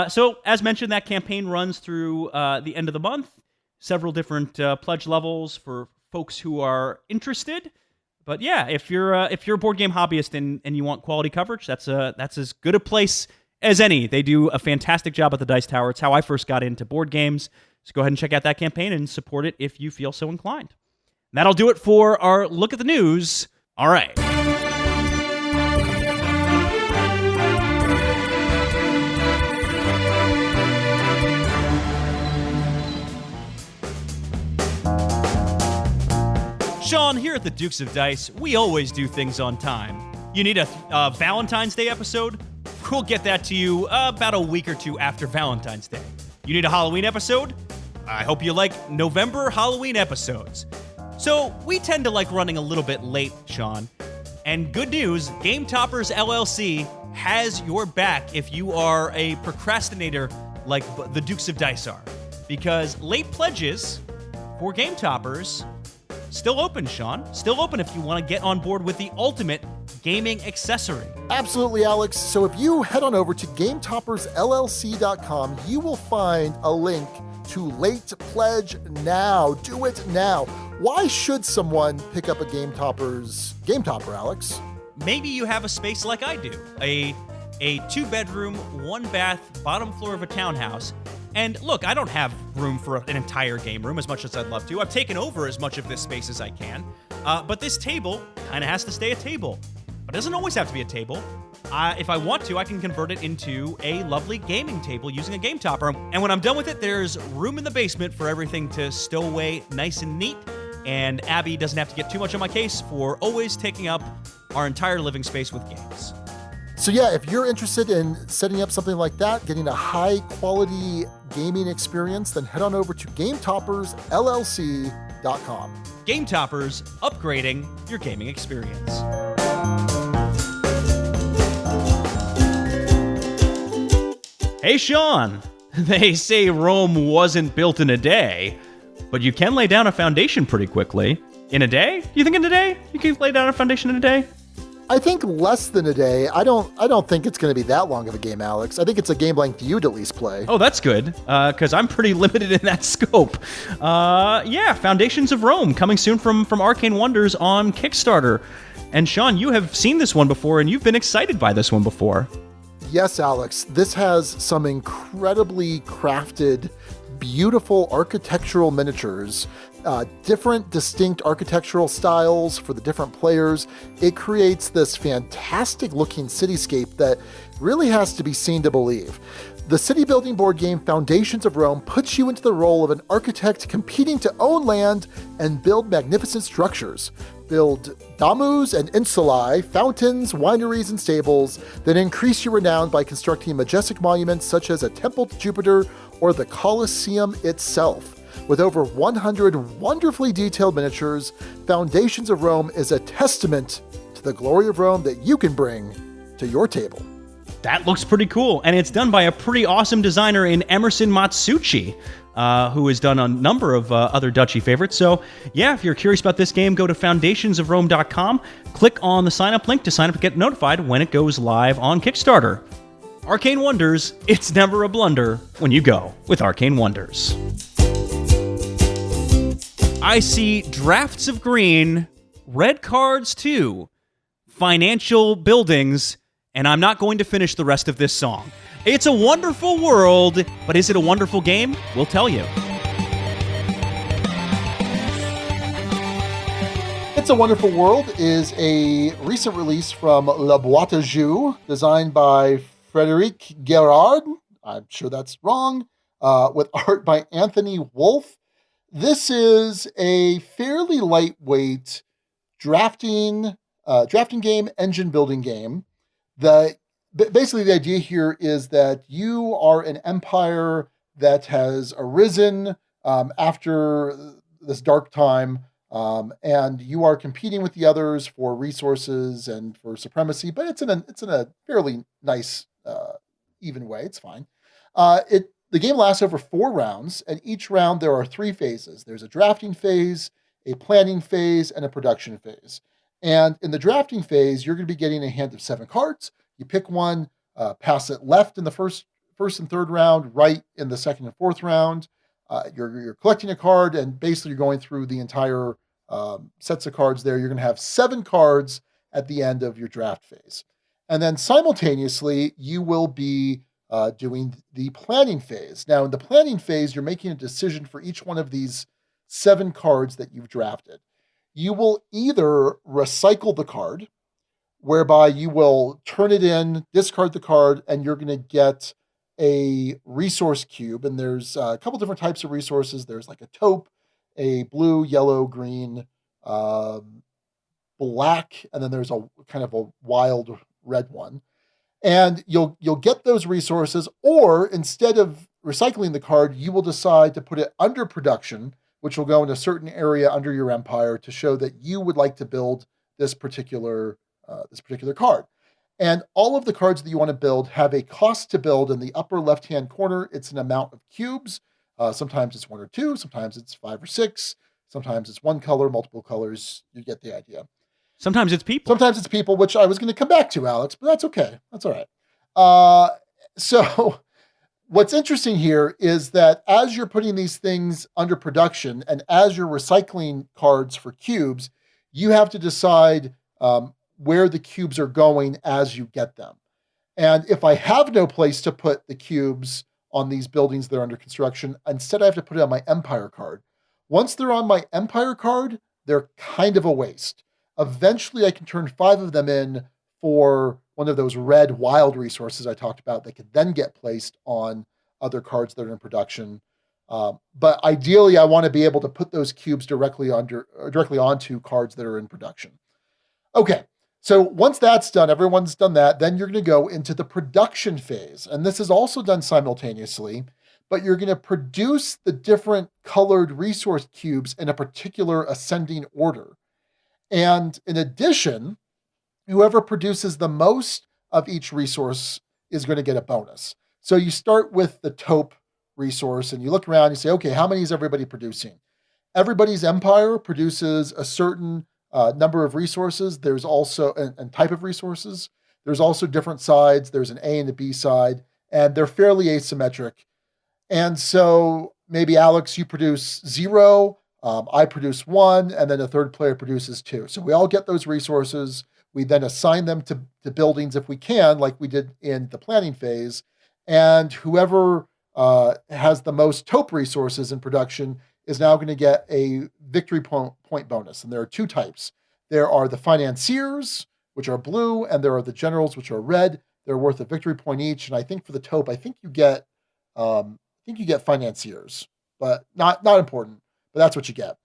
so as mentioned, that campaign runs through the end of the month. Several different pledge levels for folks who are interested. But yeah, if you're a board game hobbyist and you want quality coverage, that's as good a place as any. They do a fantastic job at the Dice Tower. It's how I first got into board games. So go ahead and check out that campaign and support it if you feel so inclined. And that'll do it for our look at the news. All right. Sean, here at the Dukes of Dice, we always do things on time. You need a Valentine's Day episode? We'll get that to you about a week or two after Valentine's Day. You need a Halloween episode? I hope you like November Halloween episodes. So we tend to like running a little bit late, Sean. And good news, Game Toppers LLC has your back if you are a procrastinator like the Dukes of Dice are. Because late pledges for Game Toppers still open, Sean. Still open if you want to get on board with the ultimate gaming accessory. Absolutely, Alex. So if you head on over to GameToppersLLC.com, you will find a link to Late Pledge Now. Do it now. Why should someone pick up a Game Topper, Alex? Maybe you have a space like I do. A 2-bedroom, 1-bath, bottom floor of a townhouse. And look, I don't have room for an entire game room as much as I'd love to. I've taken over as much of this space as I can. But this table kind of has to stay a table. But it doesn't always have to be a table. If I want to, I can convert it into a lovely gaming table using a game topper. And when I'm done with it, there's room in the basement for everything to stow away nice and neat. And Abby doesn't have to get too much on my case for always taking up our entire living space with games. So yeah, if you're interested in setting up something like that, getting a high-quality gaming experience, then head on over to GameToppersLLC.com. Game Toppers, upgrading your gaming experience. Hey, Sean. They say Rome wasn't built in a day, but you can lay down a foundation pretty quickly. In a day? You think in a day? You can lay down a foundation in a day? I think less than a day. I don't think it's going to be that long of a game, Alex. I think it's a game length you'd at least play. Oh, that's good, because I'm pretty limited in that scope. Yeah, Foundations of Rome, coming soon from Arcane Wonders on Kickstarter. And Sean, you have seen this one before, and you've been excited by this one before. Yes, Alex. This has some incredibly crafted, beautiful architectural miniatures, different distinct architectural styles for the different players. It creates this fantastic looking cityscape that really has to be seen to believe. The city building board game Foundations of Rome puts you into the role of an architect competing to own land and build magnificent structures. Build damus and insulae, fountains, wineries, and stables, then increase your renown by constructing majestic monuments such as a temple to Jupiter or the Colosseum itself. With over 100 wonderfully detailed miniatures, Foundations of Rome is a testament to the glory of Rome that you can bring to your table. That looks pretty cool, and it's done by a pretty awesome designer in Emerson Matsuuchi, who has done a number of other Dutchy favorites. So, yeah, if you're curious about this game, go to foundationsofrome.com, click on the sign-up link to sign up and get notified when it goes live on Kickstarter. Arcane Wonders, it's never a blunder when you go with Arcane Wonders. I see drafts of green, red cards too, financial buildings, and I'm not going to finish the rest of this song. It's a wonderful world, but is it a wonderful game? We'll tell you. It's a Wonderful World is a recent release from La Boite Jeux, designed by Frédéric Guérard. I'm sure that's wrong. With art by Anthony Wolf. This is a fairly lightweight drafting game, engine building game. Basically, the idea here is that you are an empire that has arisen after this dark time, and you are competing with the others for resources and for supremacy. But it's in a fairly nice, even way. It's fine. The game lasts over 4 rounds, and each round there are 3 phases. There's a drafting phase, a planning phase, and a production phase. And in the drafting phase, you're going to be getting a hand of 7 cards. You pick one, pass it left in the first and third round, right in the second and fourth round. You're collecting a card, and basically you're going through the entire sets of cards there. You're going to have 7 cards at the end of your draft phase. And then simultaneously, you will be doing the planning phase. Now, in the planning phase, you're making a decision for each one of these 7 cards that you've drafted. You will either recycle the card, whereby you will turn it in, discard the card, and you're going to get a resource cube. And there's a couple different types of resources. There's like a taupe, a blue, yellow, green, black, and then there's a kind of a wild red one. And you'll get those resources, or instead of recycling the card, you will decide to put it under production, which will go in a certain area under your empire to show that you would like to build this particular card. And all of the cards that you want to build have a cost to build in the upper left-hand corner. It's an amount of cubes. Sometimes it's 1 or 2, sometimes it's 5 or 6, sometimes it's 1 color, multiple colors. You get the idea. Sometimes it's people. Sometimes it's people, which I was going to come back to, Alex, but that's okay. That's all right. So what's interesting here is that as you're putting these things under production and as you're recycling cards for cubes, you have to decide where the cubes are going as you get them. And if I have no place to put the cubes on these buildings that are under construction, instead I have to put it on my Empire card. Once they're on my Empire card, they're kind of a waste. Eventually, I can turn 5 of them in for one of those red wild resources I talked about that could then get placed on other cards that are in production. But ideally, I want to be able to put those cubes directly onto cards that are in production. Okay, so once that's done, everyone's done that, then you're going to go into the production phase. And this is also done simultaneously, but you're going to produce the different colored resource cubes in a particular ascending order. And in addition, whoever produces the most of each resource is going to get a bonus. So you start with the taupe resource and you look around, you say, okay, how many is everybody producing? Everybody's empire produces a certain number of resources. There's also and type of resources. There's also different sides. There's an A and a B side, and they're fairly asymmetric. And so maybe Alex, you produce 0, I produce 1, and then a third player produces 2. So we all get those resources. We then assign them to buildings if we can, like we did in the planning phase. And whoever has the most taupe resources in production is now going to get a victory point bonus. And there are 2 types. There are the financiers, which are blue, and there are the generals, which are red. They're worth a victory point each. And I think for the taupe, I think you get financiers, but not important. But that's what you get.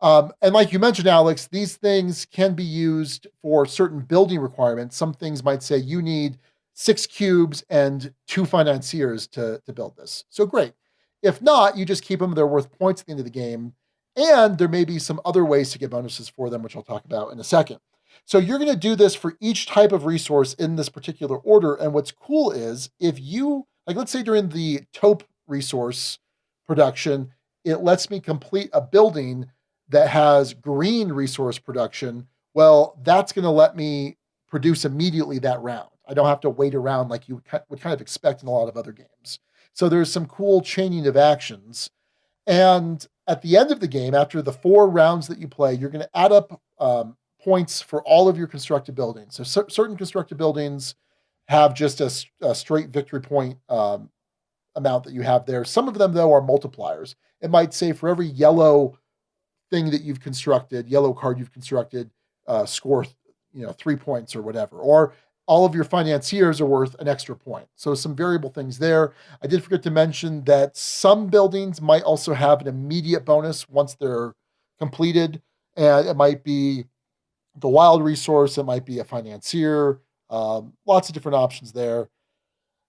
And like you mentioned, Alex, these things can be used for certain building requirements. Some things might say you need 6 cubes and 2 financiers to build this. So great. If not, you just keep them. They're worth points at the end of the game. And there may be some other ways to get bonuses for them, which I'll talk about in a second. So you're going to do this for each type of resource in this particular order. And what's cool is if you, like, let's say during the taupe resource production, it lets me complete a building that has green resource production. Well, that's going to let me produce immediately that round. I don't have to wait around like you would kind of expect in a lot of other games. So there's some cool chaining of actions. And at the end of the game, after the 4 rounds that you play, you're going to add up points for all of your constructed buildings. So certain constructed buildings have just a straight victory point amount that you have there. Some of them, though, are multipliers. It might say for every yellow thing that you've constructed, yellow card you've constructed, score 3 points or whatever. Or all of your financiers are worth an extra point. So some variable things there. I did forget to mention that some buildings might also have an immediate bonus once they're completed. And it might be the wild resource. It might be a financier. Lots of different options there.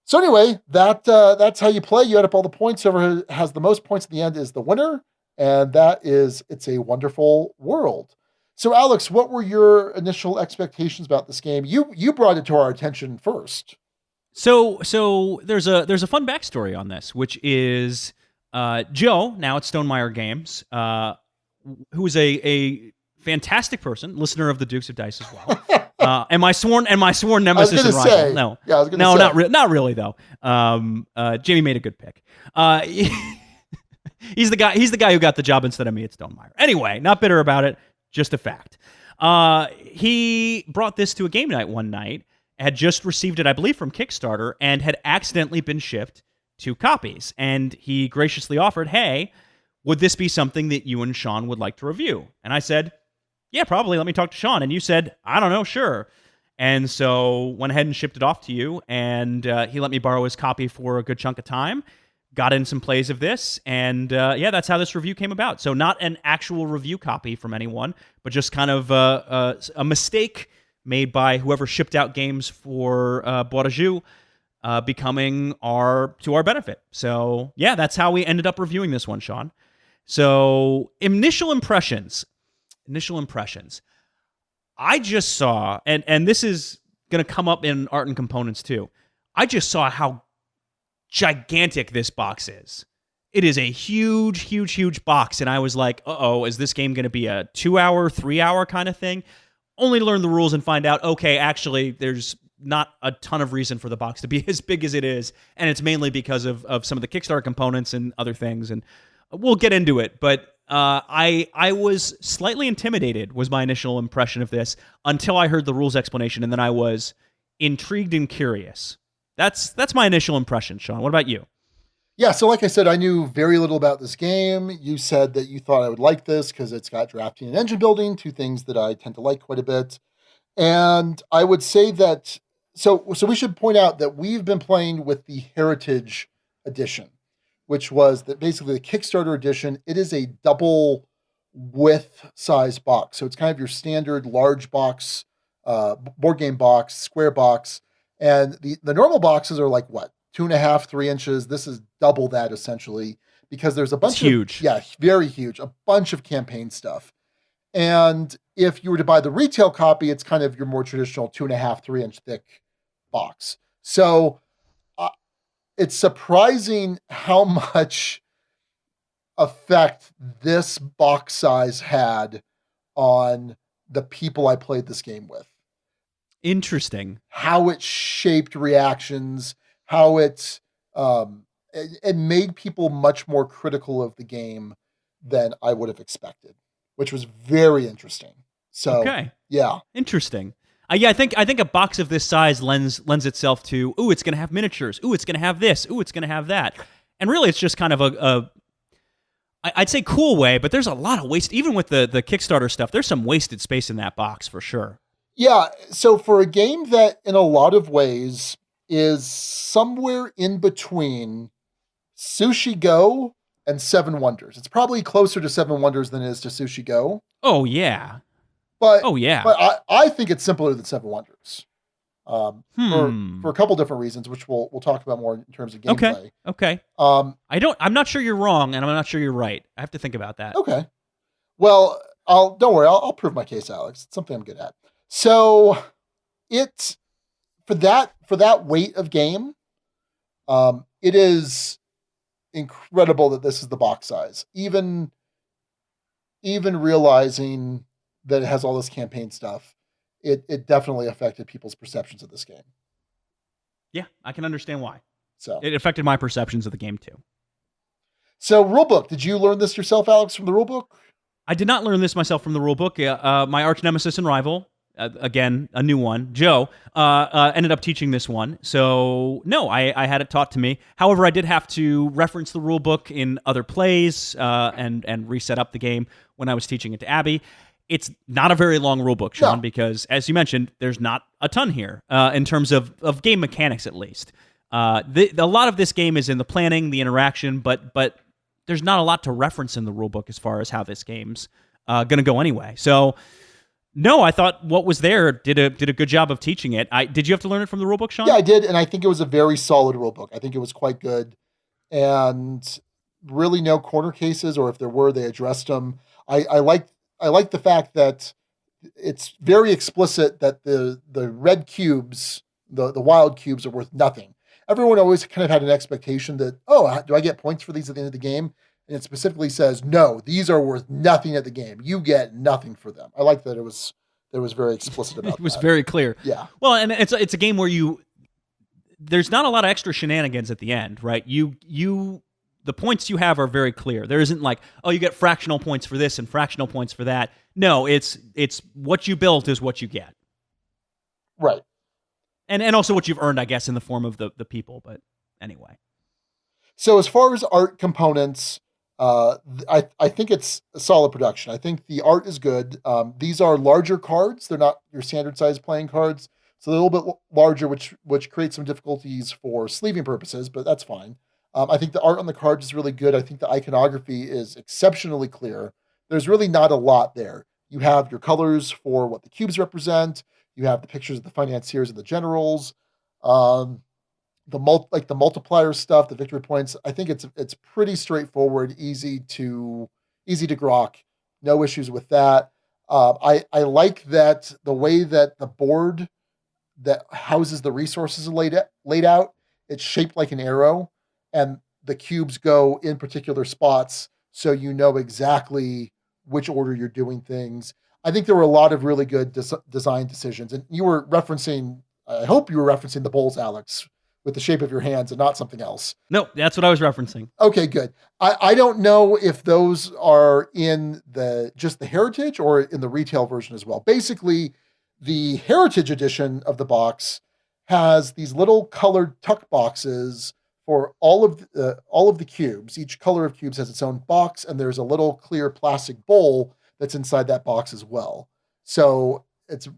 So anyway, that's how you play. You add up all the points. Whoever has the most points at the end is the winner. And It's a Wonderful World. So Alex, what were your initial expectations about this game? You brought it to our attention first. So there's a fun backstory on this, which is Joe, now at Stonemaier Games, who is a fantastic person, listener of the Dukes of Dice as well. And my sworn nemesis and rival. No, yeah, I was gonna say. not really though. Jamie made a good pick. He's the guy who got the job instead of me at Stonemaier. Anyway, not bitter about it. Just a fact. He brought this to a game night one night, had just received it, I believe, from Kickstarter, and had accidentally been shipped 2 copies. And he graciously offered, hey, would this be something that you and Sean would like to review? And I said, yeah, probably. Let me talk to Sean. And you said, I don't know, sure. And so went ahead and shipped it off to you, and he let me borrow his copy for a good chunk of time. Got in some plays of this, and that's how this review came about. So not an actual review copy from anyone, but just kind of a mistake made by whoever shipped out games for Boite, becoming to our benefit. So yeah, that's how we ended up reviewing this one, Sean. So initial impressions. I just saw, and this is going to come up in art and components too. I just saw how gigantic this box is. It is a huge, huge, huge box, and I was like, uh-oh, is this game going to be a 2-hour, 3-hour kind of thing? Only to learn the rules and find out, okay, actually, there's not a ton of reason for the box to be as big as it is, and it's mainly because of some of the Kickstarter components and other things, and we'll get into it, but I was slightly intimidated, was my initial impression of this, until I heard the rules explanation, and then I was intrigued and curious. That's my initial impression, Sean. What about you? Yeah, so like I said, I knew very little about this game. You said that you thought I would like this because it's got drafting and engine building, 2 things that I tend to like quite a bit. And I would say that, so we should point out that we've been playing with the Heritage Edition, which was basically the Kickstarter edition. It is a double width size box. So it's kind of your standard large box, board game box, square box. And the normal boxes are like, what, 2.5, 3 inches. This is double that essentially, because there's a bunch it's huge. Yeah, very huge, a bunch of campaign stuff. And if you were to buy the retail copy, it's kind of your more traditional 2.5, 3 inch thick box. So it's surprising how much effect this box size had on the people I played this game with. Interesting. How it shaped reactions, how it made people much more critical of the game than I would have expected, which was very interesting. So, okay. Yeah. Interesting. Yeah, I think a box of this size lends itself to, ooh, it's going to have miniatures. Ooh, it's going to have this. Ooh, it's going to have that. And really, it's just kind of I'd say cool way, but there's a lot of waste. Even with the Kickstarter stuff, there's some wasted space in that box for sure. Yeah, so for a game that in a lot of ways is somewhere in between Sushi Go and Seven Wonders. It's probably closer to Seven Wonders than it is to Sushi Go. Oh, yeah. But I think it's simpler than Seven Wonders. For a couple different reasons, which we'll talk about more in terms of gameplay. Okay. I'm not sure you're wrong, and I'm not sure you're right. I have to think about that. Okay. Well, don't worry. I'll prove my case, Alex. It's something I'm good at. So, it's for that weight of game. It is incredible that this is the box size. Even realizing that it has all this campaign stuff, it definitely affected people's perceptions of this game. Yeah, I can understand why. So it affected my perceptions of the game too. So rulebook, did you learn this yourself, Alex, from the rulebook? I did not learn this myself from the rulebook. My arch nemesis and rival, again, a new one, Joe, ended up teaching this one. So, no, I had it taught to me. However, I did have to reference the rulebook in other plays and reset up the game when I was teaching it to Abby. It's not a very long rulebook, Sean, because, as you mentioned, there's not a ton here in terms of game mechanics, at least. A lot of this game is in the planning, the interaction, but there's not a lot to reference in the rulebook as far as how this game's going to go anyway. So, no, I thought what was there did a good job of teaching it. Did you have to learn it from the rulebook, Sean? Yeah, I did, and I think it was a very solid rulebook. I think it was quite good, and really no corner cases, or if there were, they addressed them. I like the fact that it's very explicit that the red cubes, the wild cubes, are worth nothing. Everyone always kind of had an expectation that, oh, do I get points for these at the end of the game? And it specifically says, no, these are worth nothing at the game. You get nothing for them. I like that it was very explicit about that. It was very clear. Yeah. Well, and it's a game where there's not a lot of extra shenanigans at the end, right? The points you have are very clear. There isn't like, oh, you get fractional points for this and fractional points for that. No, it's what you built is what you get. Right. And also what you've earned, I guess, in the form of the people. But anyway. So as far as art components, I think it's a solid production. I think the art is good. These are larger cards. They're not your standard size playing cards. So they're a little bit larger, which creates some difficulties for sleeving purposes, but that's fine. I think the art on the cards is really good. I think the iconography is exceptionally clear. There's really not a lot there. You have your colors for what the cubes represent. You have the pictures of the financiers and the generals. The multiplier stuff, the victory points. I think it's pretty straightforward, easy to grok. No issues with that. I like that the way that the board that houses the resources is laid out. It's shaped like an arrow, and the cubes go in particular spots, so you know exactly which order you're doing things. I think there were a lot of really good design decisions, and you were referencing. I hope you were referencing the bowls, Alex, with the shape of your hands and not something else. No, that's what I was referencing. Okay, good. I don't know if those are in just the Heritage or in the retail version as well. Basically, the Heritage edition of the box has these little colored tuck boxes for all of the cubes. Each color of cubes has its own box, and there's a little clear plastic bowl that's inside that box as well. So it's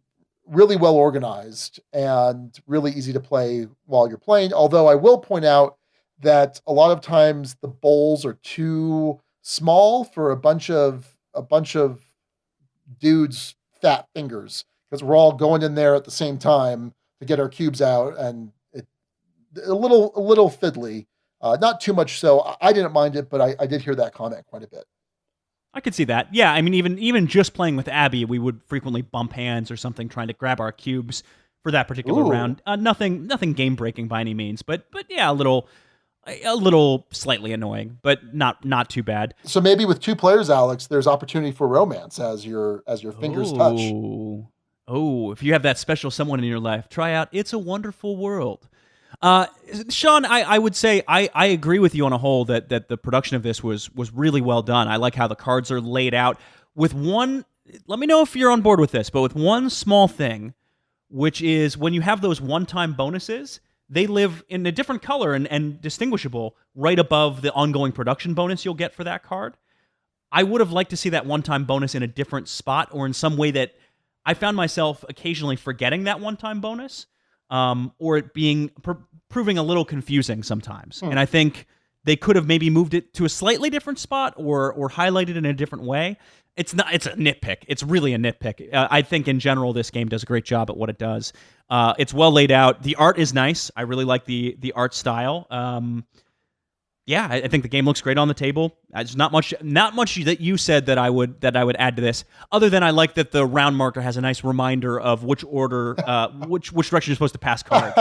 really well organized and really easy to play while you're playing. Although I will point out that a lot of times the bowls are too small for a bunch of dudes' fat fingers, because we're all going in there at the same time to get our cubes out, and it's a little fiddly. Not too much so. I didn't mind it, but I did hear that comment quite a bit. I could see that. Yeah, I mean, even just playing with Abby, we would frequently bump hands or something trying to grab our cubes for that particular round. Nothing game breaking by any means, but yeah, a little A little slightly annoying, but not too bad. So maybe with 2 players, Alex, there's opportunity for romance as your fingers touch. Oh, if you have that special someone in your life, try out It's a Wonderful World. Sean, I would say I agree with you on a whole that the production of this was really well done. I like how the cards are laid out with one. Let me know if you're on board with this, but with one small thing, which is when you have those one-time bonuses, they live in a different color and distinguishable right above the ongoing production bonus you'll get for that card. I would have liked to see that one-time bonus in a different spot or in some way that I found myself occasionally forgetting that one-time bonus, or it being proving a little confusing sometimes. And I think they could have maybe moved it to a slightly different spot or highlighted it in a different way. It's a nitpick. It's really a nitpick. I think in general this game does a great job at what it does. It's well laid out. The art is nice. I really like the art style. I think the game looks great on the table. There's not much that you said that I would add to this, other than I like that the round marker has a nice reminder of which order, which direction you're supposed to pass cards.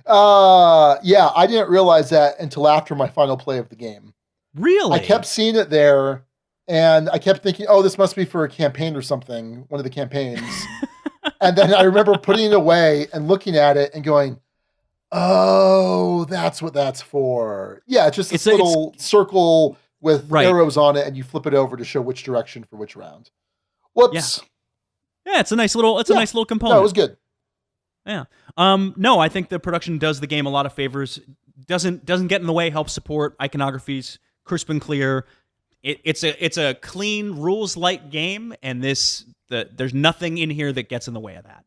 I didn't realize that until after my final play of the game. Really? I kept seeing it there, and I kept thinking, oh, this must be for a campaign or something, one of the campaigns. And then I remember putting it away and looking at it and going, oh, that's what that's for. Yeah, it's just this little circle with arrows on it, and you flip it over to show which direction for which round. Whoops. Yeah, it's a nice little component. No, it was good. Yeah. No, I think the production does the game a lot of favors. Doesn't get in the way, helps support iconographies, crisp and clear. It's a clean, rules light game, and there's nothing in here that gets in the way of that.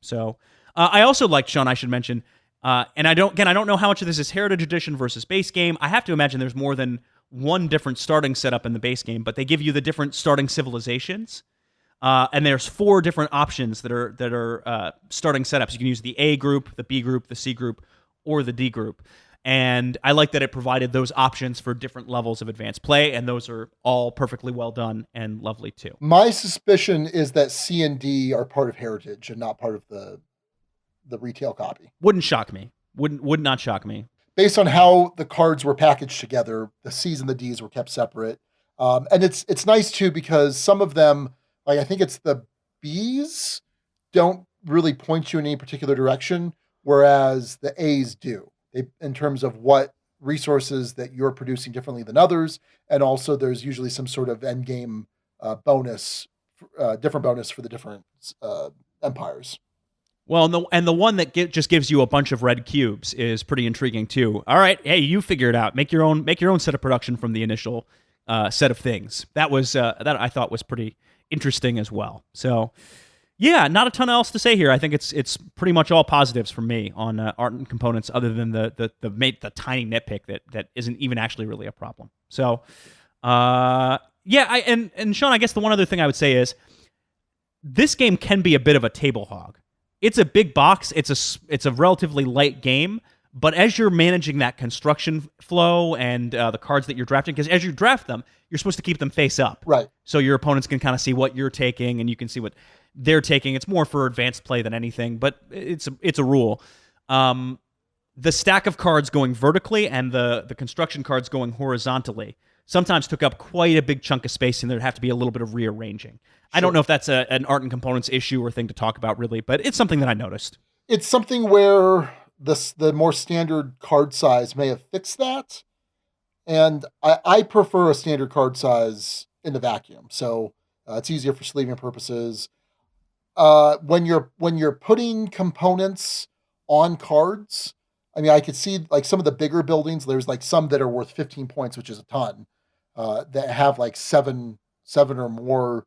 So I also liked, Sean, I should mention, and I don't know how much of this is Heritage Edition versus base game. I have to imagine there's more than one different starting setup in the base game, but they give you the different starting civilizations. And there's 4 different options that are starting setups. You can use the A group, the B group, the C group, or the D group. And I like that it provided those options for different levels of advanced play, and those are all perfectly well done and lovely too. My suspicion is that C and D are part of Heritage and not part of the retail copy. Wouldn't shock me. Would not shock me. Based on how the cards were packaged together, the C's and the D's were kept separate. And it's nice too, because some of them, like I think it's the B's, don't really point you in any particular direction, whereas the A's do, in terms of what resources that you're producing differently than others. And also there's usually some sort of end game bonus, different bonus for the different empires. Well, and the one that just gives you a bunch of red cubes is pretty intriguing too. All right, hey, you figure it out. Make your own set of production from the initial set of things. That was that I thought was pretty interesting as well. So, yeah, not a ton else to say here. I think it's pretty much all positives from me on art and components, other than the tiny nitpick that isn't even actually really a problem. So, and Sean, I guess the one other thing I would say is this game can be a bit of a table hog. It's a big box. It's a relatively light game, but as you're managing that construction flow and the cards that you're drafting, because as you draft them, you're supposed to keep them face up, right? So your opponents can kind of see what you're taking, and you can see what they're taking. It's more for advanced play than anything, but it's a rule. The stack of cards going vertically and the construction cards going horizontally sometimes took up quite a big chunk of space, and there'd have to be a little bit of rearranging. Sure. I don't know if that's an art and components issue or thing to talk about, really, but it's something that I noticed. It's something where the more standard card size may have fixed that, and I prefer a standard card size in the vacuum, so it's easier for sleeving purposes. When you're putting components on cards, I mean, I could see like some of the bigger buildings. There's like some that are worth 15 points, which is a ton, that have like seven or more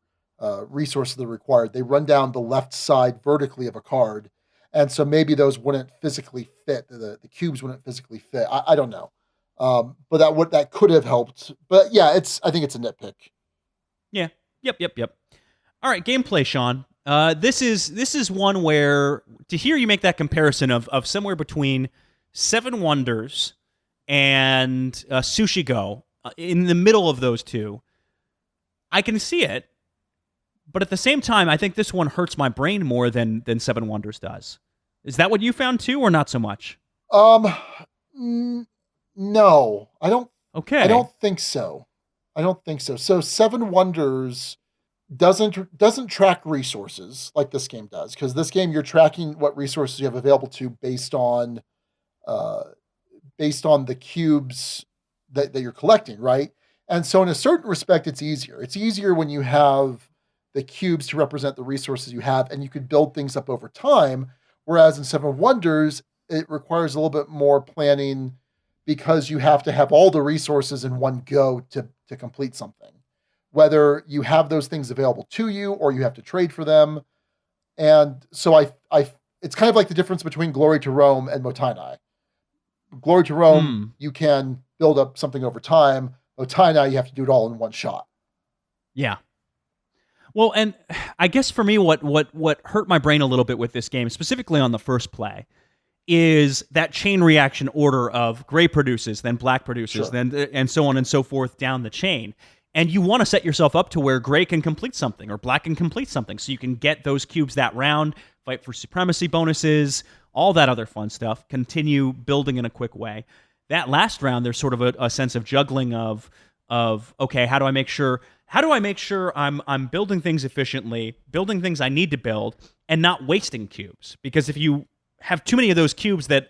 resources that are required. They run down the left side vertically of a card. And so maybe those wouldn't physically fit. The cubes wouldn't physically fit. I don't know. But that could have helped. But yeah, I think it's a nitpick. Yeah. Yep. All right, gameplay, Sean. This is one where to hear you make that comparison of somewhere between Seven Wonders and Sushi Go, in the middle of those two, I can see it. But at the same time, I think this one hurts my brain more than Seven Wonders does. Is that what you found too, or not so much? Not No, I don't. Okay. I don't think so. I don't think so. So Seven Wonders doesn't track resources like this game does, because this game you're tracking what resources you have available to uh, based on the cubes that you're collecting, right? And so in a certain respect, it's easier. It's easier when you have the cubes to represent the resources you have, and you could build things up over time. Whereas in Seven Wonders, it requires a little bit more planning because you have to have all the resources in one go to complete something. Whether you have those things available to you or you have to trade for them. And so it's kind of like the difference between Glory to Rome and Motainai. Glory to Rome, you can build up something over time. Motainai, you have to do it all in one shot. Yeah. Well, and I guess for me, what hurt my brain a little bit with this game, specifically on the first play, is that chain reaction order of gray produces, then black produces, then and so on and so forth down the chain. And you want to set yourself up to where gray can complete something or black can complete something, so you can get those cubes that round, fight for supremacy bonuses, all that other fun stuff, continue building in a quick way. That last round, there's sort of a sense of juggling of okay, how do I make sure I'm building things efficiently, building things I need to build, and not wasting cubes? Because if you have too many of those cubes that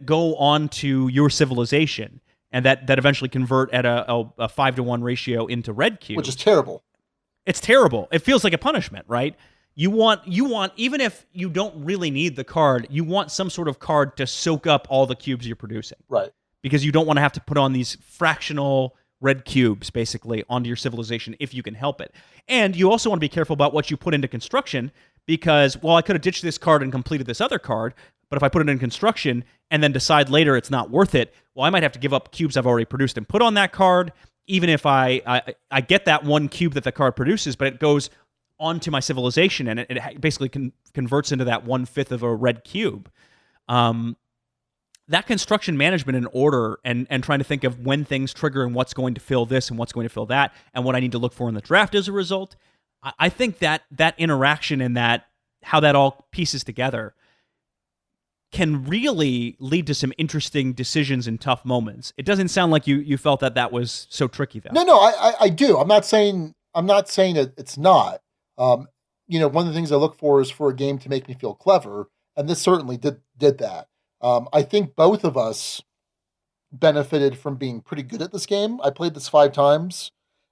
go on to your civilization and that eventually convert at a 5-to-1 ratio into red cubes, which is terrible. It's terrible. It feels like a punishment, right? You want, even if you don't really need the card, you want some sort of card to soak up all the cubes you're producing. Right. Because you don't want to have to put on these fractional red cubes, basically, onto your civilization if you can help it. And you also want to be careful about what you put into construction, because, well, I could have ditched this card and completed this other card, but if I put it in construction and then decide later it's not worth it, well, I might have to give up cubes I've already produced and put on that card, even if I get that one cube that the card produces, but it goes onto my civilization and it basically converts into that 1/5 of a red cube. That construction management and order and trying to think of when things trigger and what's going to fill this and what's going to fill that and what I need to look for in the draft as a result, I think that interaction and that how that all pieces together can really lead to some interesting decisions and tough moments. It doesn't sound like you felt that was so tricky, though. No, I do. I'm not saying it's not. One of the things I look for is for a game to make me feel clever, and this certainly did that. I think both of us benefited from being pretty good at this game. I played this 5 times,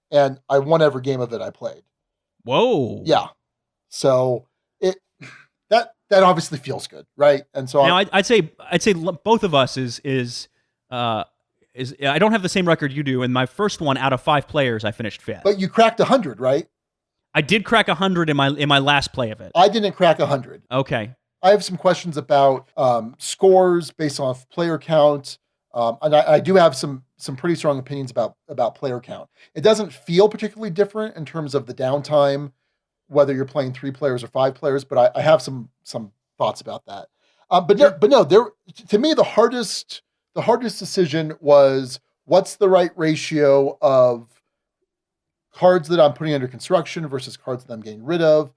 and I won every game of it I played. Whoa. Yeah. So that obviously feels good, right? And so now I'd say both of us is I don't have the same record you do. In my first one, out of 5 players, I finished 5th. But you cracked 100, right? I did crack 100 in my last play of it. I didn't crack 100. Okay. I have some questions about scores based off player count, and I do have some pretty strong opinions about player count. It doesn't feel particularly different in terms of the downtime, whether you're playing 3 players or 5 players, but I have some thoughts about that. To me, the hardest decision was what's the right ratio of cards that I'm putting under construction versus cards that I'm getting rid of.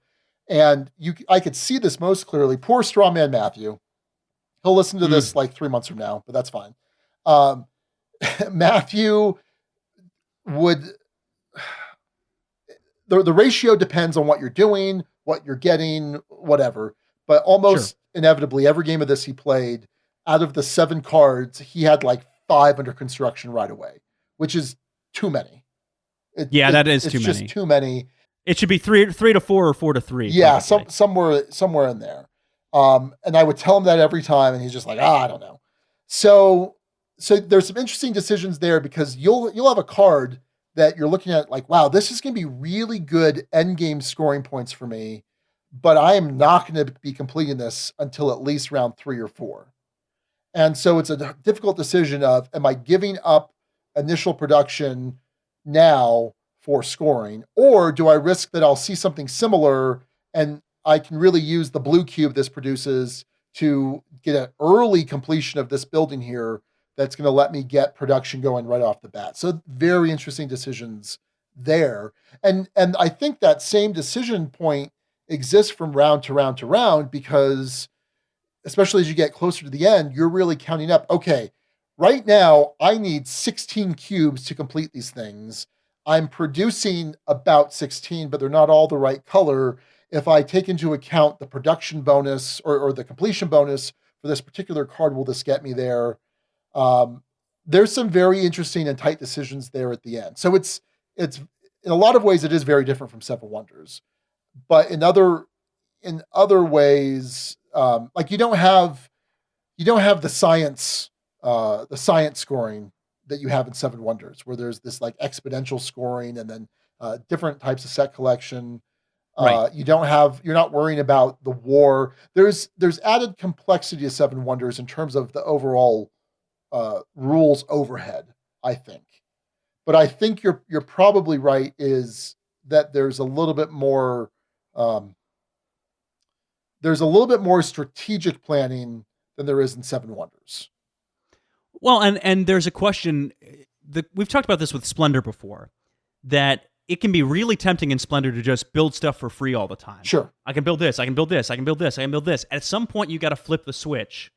And I could see this most clearly. Poor Strawman Matthew. He'll listen to this like 3 months from now, but that's fine. Matthew would... The ratio depends on what you're doing, what you're getting, whatever. But almost inevitably, every game of this he played, out of the 7 cards, he had like 5 under construction right away, which is too many. That is too many. It's just too many. It should be 3 to 4 or 4 to 3. Yeah, somewhere in there. And I would tell him that every time, and he's just like, I don't know. So there's some interesting decisions there, because you'll have a card that you're looking at like, wow, this is going to be really good end game scoring points for me, but I am not going to be completing this until at least round 3 or 4. And so it's a difficult decision of, am I giving up initial production now for scoring, or do I risk that I'll see something similar and I can really use the blue cube this produces to get an early completion of this building here that's going to let me get production going right off the bat. So very interesting decisions there. And I think that same decision point exists from round to round to round, because especially as you get closer to the end, you're really counting up, okay, Right now, I need 16 cubes to complete these things. I'm producing about 16, but they're not all the right color. If I take into account the production bonus or the completion bonus for this particular card, will this get me there? Um, there's some very interesting and tight decisions there at the end. So it's in a lot of ways it is very different from Seven Wonders, but in other ways, like you don't have the science scoring that you have in Seven Wonders, where there's this like exponential scoring and then different types of set collection. Right. You're not worrying about the war. There's added complexity to Seven Wonders in terms of the overall rules overhead, I think. But I think you're probably right, is that um, there's a little bit more strategic planning than there is in Seven Wonders. Well, and there's a question that we've talked about this with Splendor before, that it can be really tempting in Splendor to just build stuff for free all the time. Sure. I can build this, I can build this, I can build this, I can build this. At some point, you got to flip the switch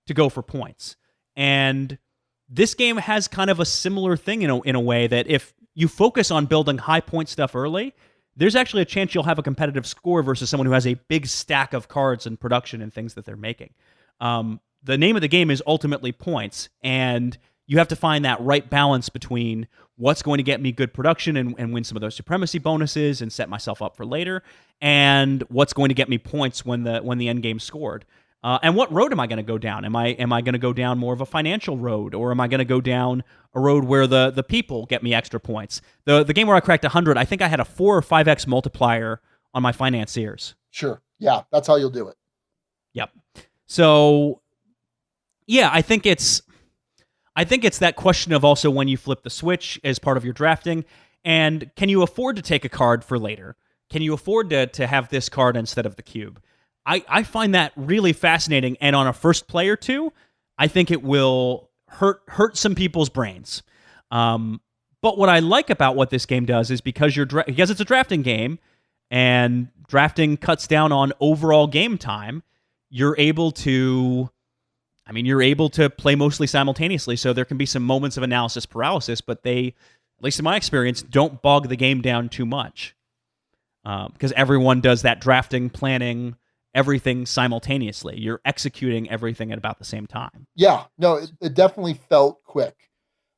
to go for points. And this game has kind of a similar thing in a way that if you focus on building high point stuff early, there's actually a chance you'll have a competitive score versus someone who has a big stack of cards and production and things that they're making. The name of the game is ultimately points, and you have to find that right balance between what's going to get me good production and win some of those supremacy bonuses and set myself up for later, and what's going to get me points when the end game's scored. And what road am I going to go down? Am I going to go down more of a financial road, or am I going to go down a road where the people get me extra points? The game where I cracked 100, I think I had a 4 or 5x multiplier on my financiers. Sure. Yeah, that's how you'll do it. Yep. So, yeah, I think it's that question of also when you flip the switch as part of your drafting, and can you afford to take a card for later? Can you afford to have this card instead of the cube? I find that really fascinating, and on a first play or two, I think it will hurt some people's brains. But what I like about what this game does is because it's a drafting game, and drafting cuts down on overall game time, you're able to play mostly simultaneously, so there can be some moments of analysis paralysis, but they, at least in my experience, don't bog the game down too much. Because everyone does that drafting, planning, everything simultaneously. You're executing everything at about the same time. Yeah, no, it definitely felt quick.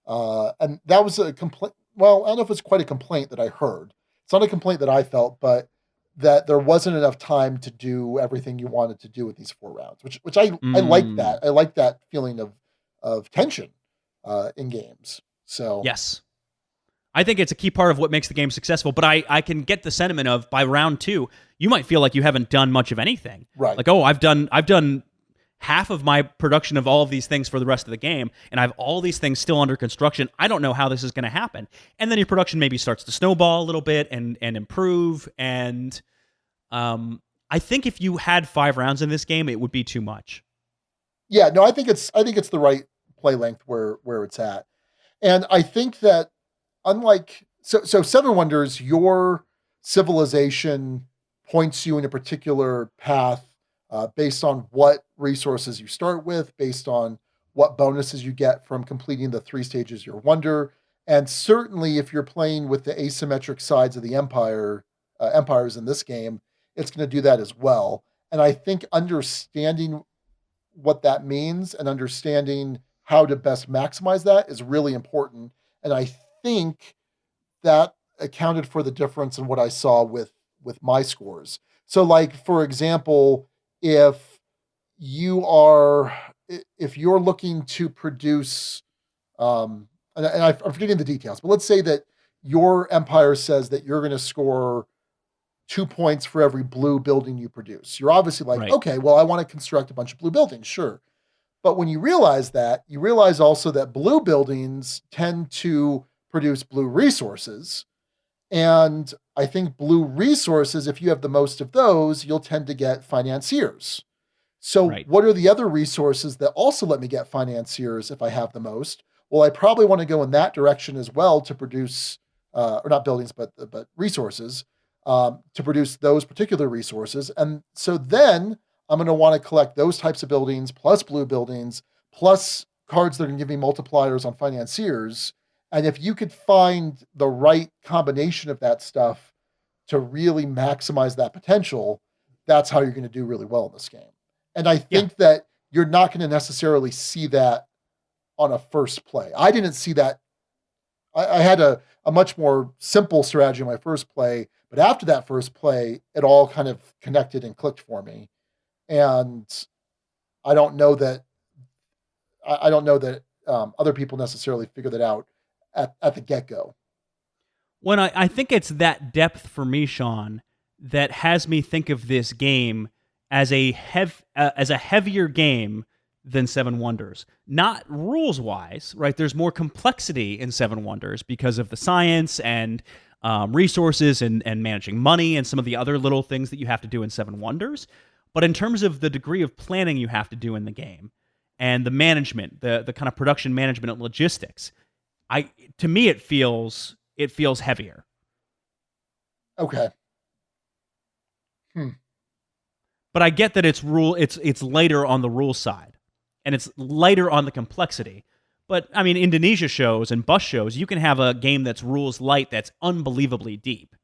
And that was a complaint. Well, I don't know if it's quite a complaint that I heard. It's not a complaint that I felt, but that there wasn't enough time to do everything you wanted to do with these 4 rounds, which I like that. I like that feeling of tension in games. So yes, I think it's a key part of what makes the game successful. But I can get the sentiment of by round 2, you might feel like you haven't done much of anything. Right. Like, oh, I've done half of my production of all of these things for the rest of the game, and I have all these things still under construction. I don't know how this is going to happen. And then your production maybe starts to snowball a little bit and improve. And I think if you had 5 rounds in this game, it would be too much. Yeah, no, I think it's the right play length where it's at. And I think that unlike Seven Wonders, your civilization points you in a particular path based on what resources you start with, based on what bonuses you get from completing the 3 stages of your wonder. And certainly if you're playing with the asymmetric sides of the empires in this game, it's going to do that as well. And I think understanding what that means and understanding how to best maximize that is really important. And I think that accounted for the difference in what I saw with my scores. So like, for example, if you're looking to produce, and I'm forgetting the details, but let's say that your empire says that you're going to score 2 points for every blue building you produce. You're obviously like, right. Okay, well, I want to construct a bunch of blue buildings, sure. But when you realize that, you realize also that blue buildings tend to produce blue resources. And I think blue resources, if you have the most of those, you'll tend to get financiers. So right. What are the other resources that also let me get financiers if I have the most? Well, I probably want to go in that direction as well to produce, or not buildings, but resources, to produce those particular resources. And so then I'm going to want to collect those types of buildings plus blue buildings plus cards that are going to give me multipliers on financiers. And if you could find the right combination of that stuff to really maximize that potential, that's how you're going to do really well in this game. And I think that you're not going to necessarily see that on a first play. I didn't see that. I had a much more simple strategy in my first play, but after that first play, it all kind of connected and clicked for me. And I don't know that other people necessarily figure that out at the get-go. When I think it's that depth for me, Sean, that has me think of this game as a heavier game than Seven Wonders. Not rules-wise, right? There's more complexity in Seven Wonders because of the science and resources and managing money and some of the other little things that you have to do in Seven Wonders. But in terms of the degree of planning you have to do in the game and the management, the kind of production management and logistics, to me it feels heavier. Okay. But I get that it's lighter on the rule side, and it's lighter on the complexity. But I mean, Indonesia shows and bus shows, you can have a game that's rules light that's unbelievably deep.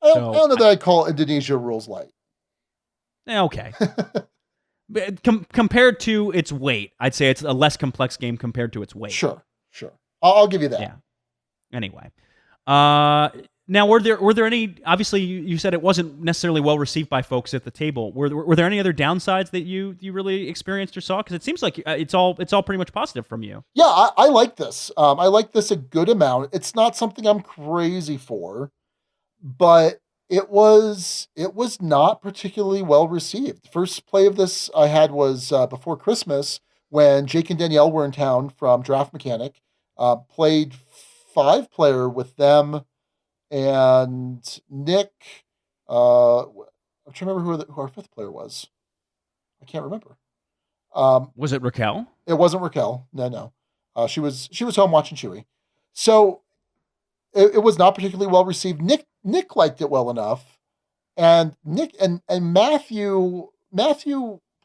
I don't know that I'd call Indonesia rules light. Okay. Compared to its weight, I'd say it's a less complex game compared to its weight. Sure. I'll give you that. Yeah. Anyway, now were there any? Obviously, you said it wasn't necessarily well received by folks at the table. Were there any other downsides that you really experienced or saw? Because it seems like it's all pretty much positive from you. Yeah, I like this. I like this a good amount. It's not something I'm crazy for, but it was not particularly well received. The first play of this I had was before Christmas when Jake and Danielle were in town from Draft Mechanic. Played 5-player with them and Nick. I'm trying to remember who our 5th player was. I can't remember. Was it Raquel? It wasn't Raquel. No. She was home watching Chewy. So it was not particularly well received. Nick liked it well enough, and Nick and Matthew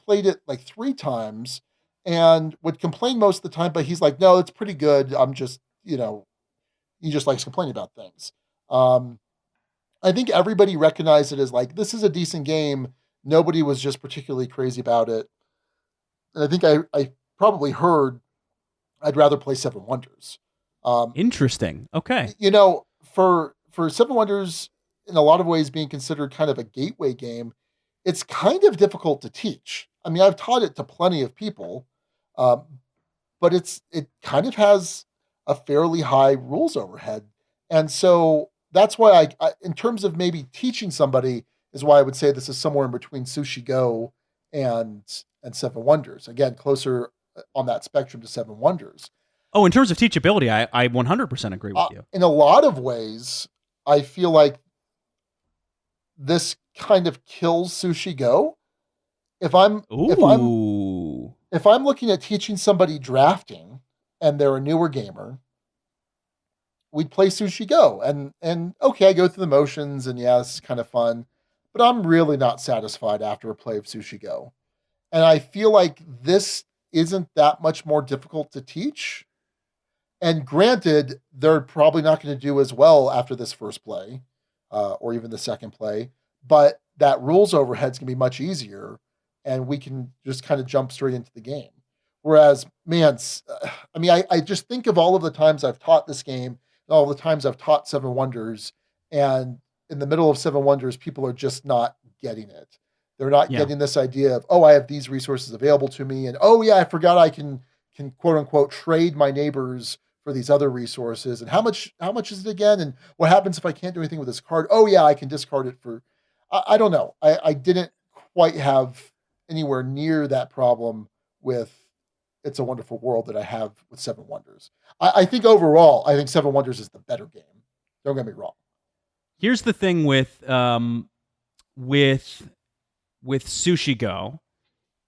played it like 3 times and would complain most of the time, but he's like, no, it's pretty good. I'm just, he just likes complaining about things. I think everybody recognized it as like, this is a decent game. Nobody was just particularly crazy about it. And I think I probably heard I'd rather play Seven Wonders. Interesting. Okay. For Seven Wonders, in a lot of ways being considered kind of a gateway game, it's kind of difficult to teach. I mean, I've taught it to plenty of people, but it kind of has a fairly high rules overhead. And so that's why I in terms of maybe teaching somebody, is why I would say this is somewhere in between Sushi Go and Seven Wonders. Again, closer on that spectrum to Seven Wonders. Oh, in terms of teachability, I 100% agree with you. In a lot of ways, I feel like this kind of kills Sushi Go. If I'm looking at teaching somebody drafting and they're a newer gamer, we'd play Sushi Go and okay, I go through the motions and yeah, it's kind of fun, but I'm really not satisfied after a play of Sushi Go. And I feel like this isn't that much more difficult to teach. And granted, they're probably not going to do as well after this first play, or even the second play, but that rules overhead is going to be much easier, and we can just kind of jump straight into the game. Whereas, man, I just think of all of the times I've taught this game, all the times I've taught Seven Wonders, and in the middle of Seven Wonders, people are just not getting it. They're not getting this idea of, oh, I have these resources available to me, and oh yeah, I forgot I can quote unquote trade my neighbors for these other resources, and how much is it again, and what happens if I can't do anything with this card? Oh yeah, I can discard it for I don't know. I didn't quite have anywhere near that problem with It's a Wonderful World that I have with Seven Wonders. I think overall, I think Seven Wonders is the better game. Don't get me wrong. Here's the thing with Sushi Go,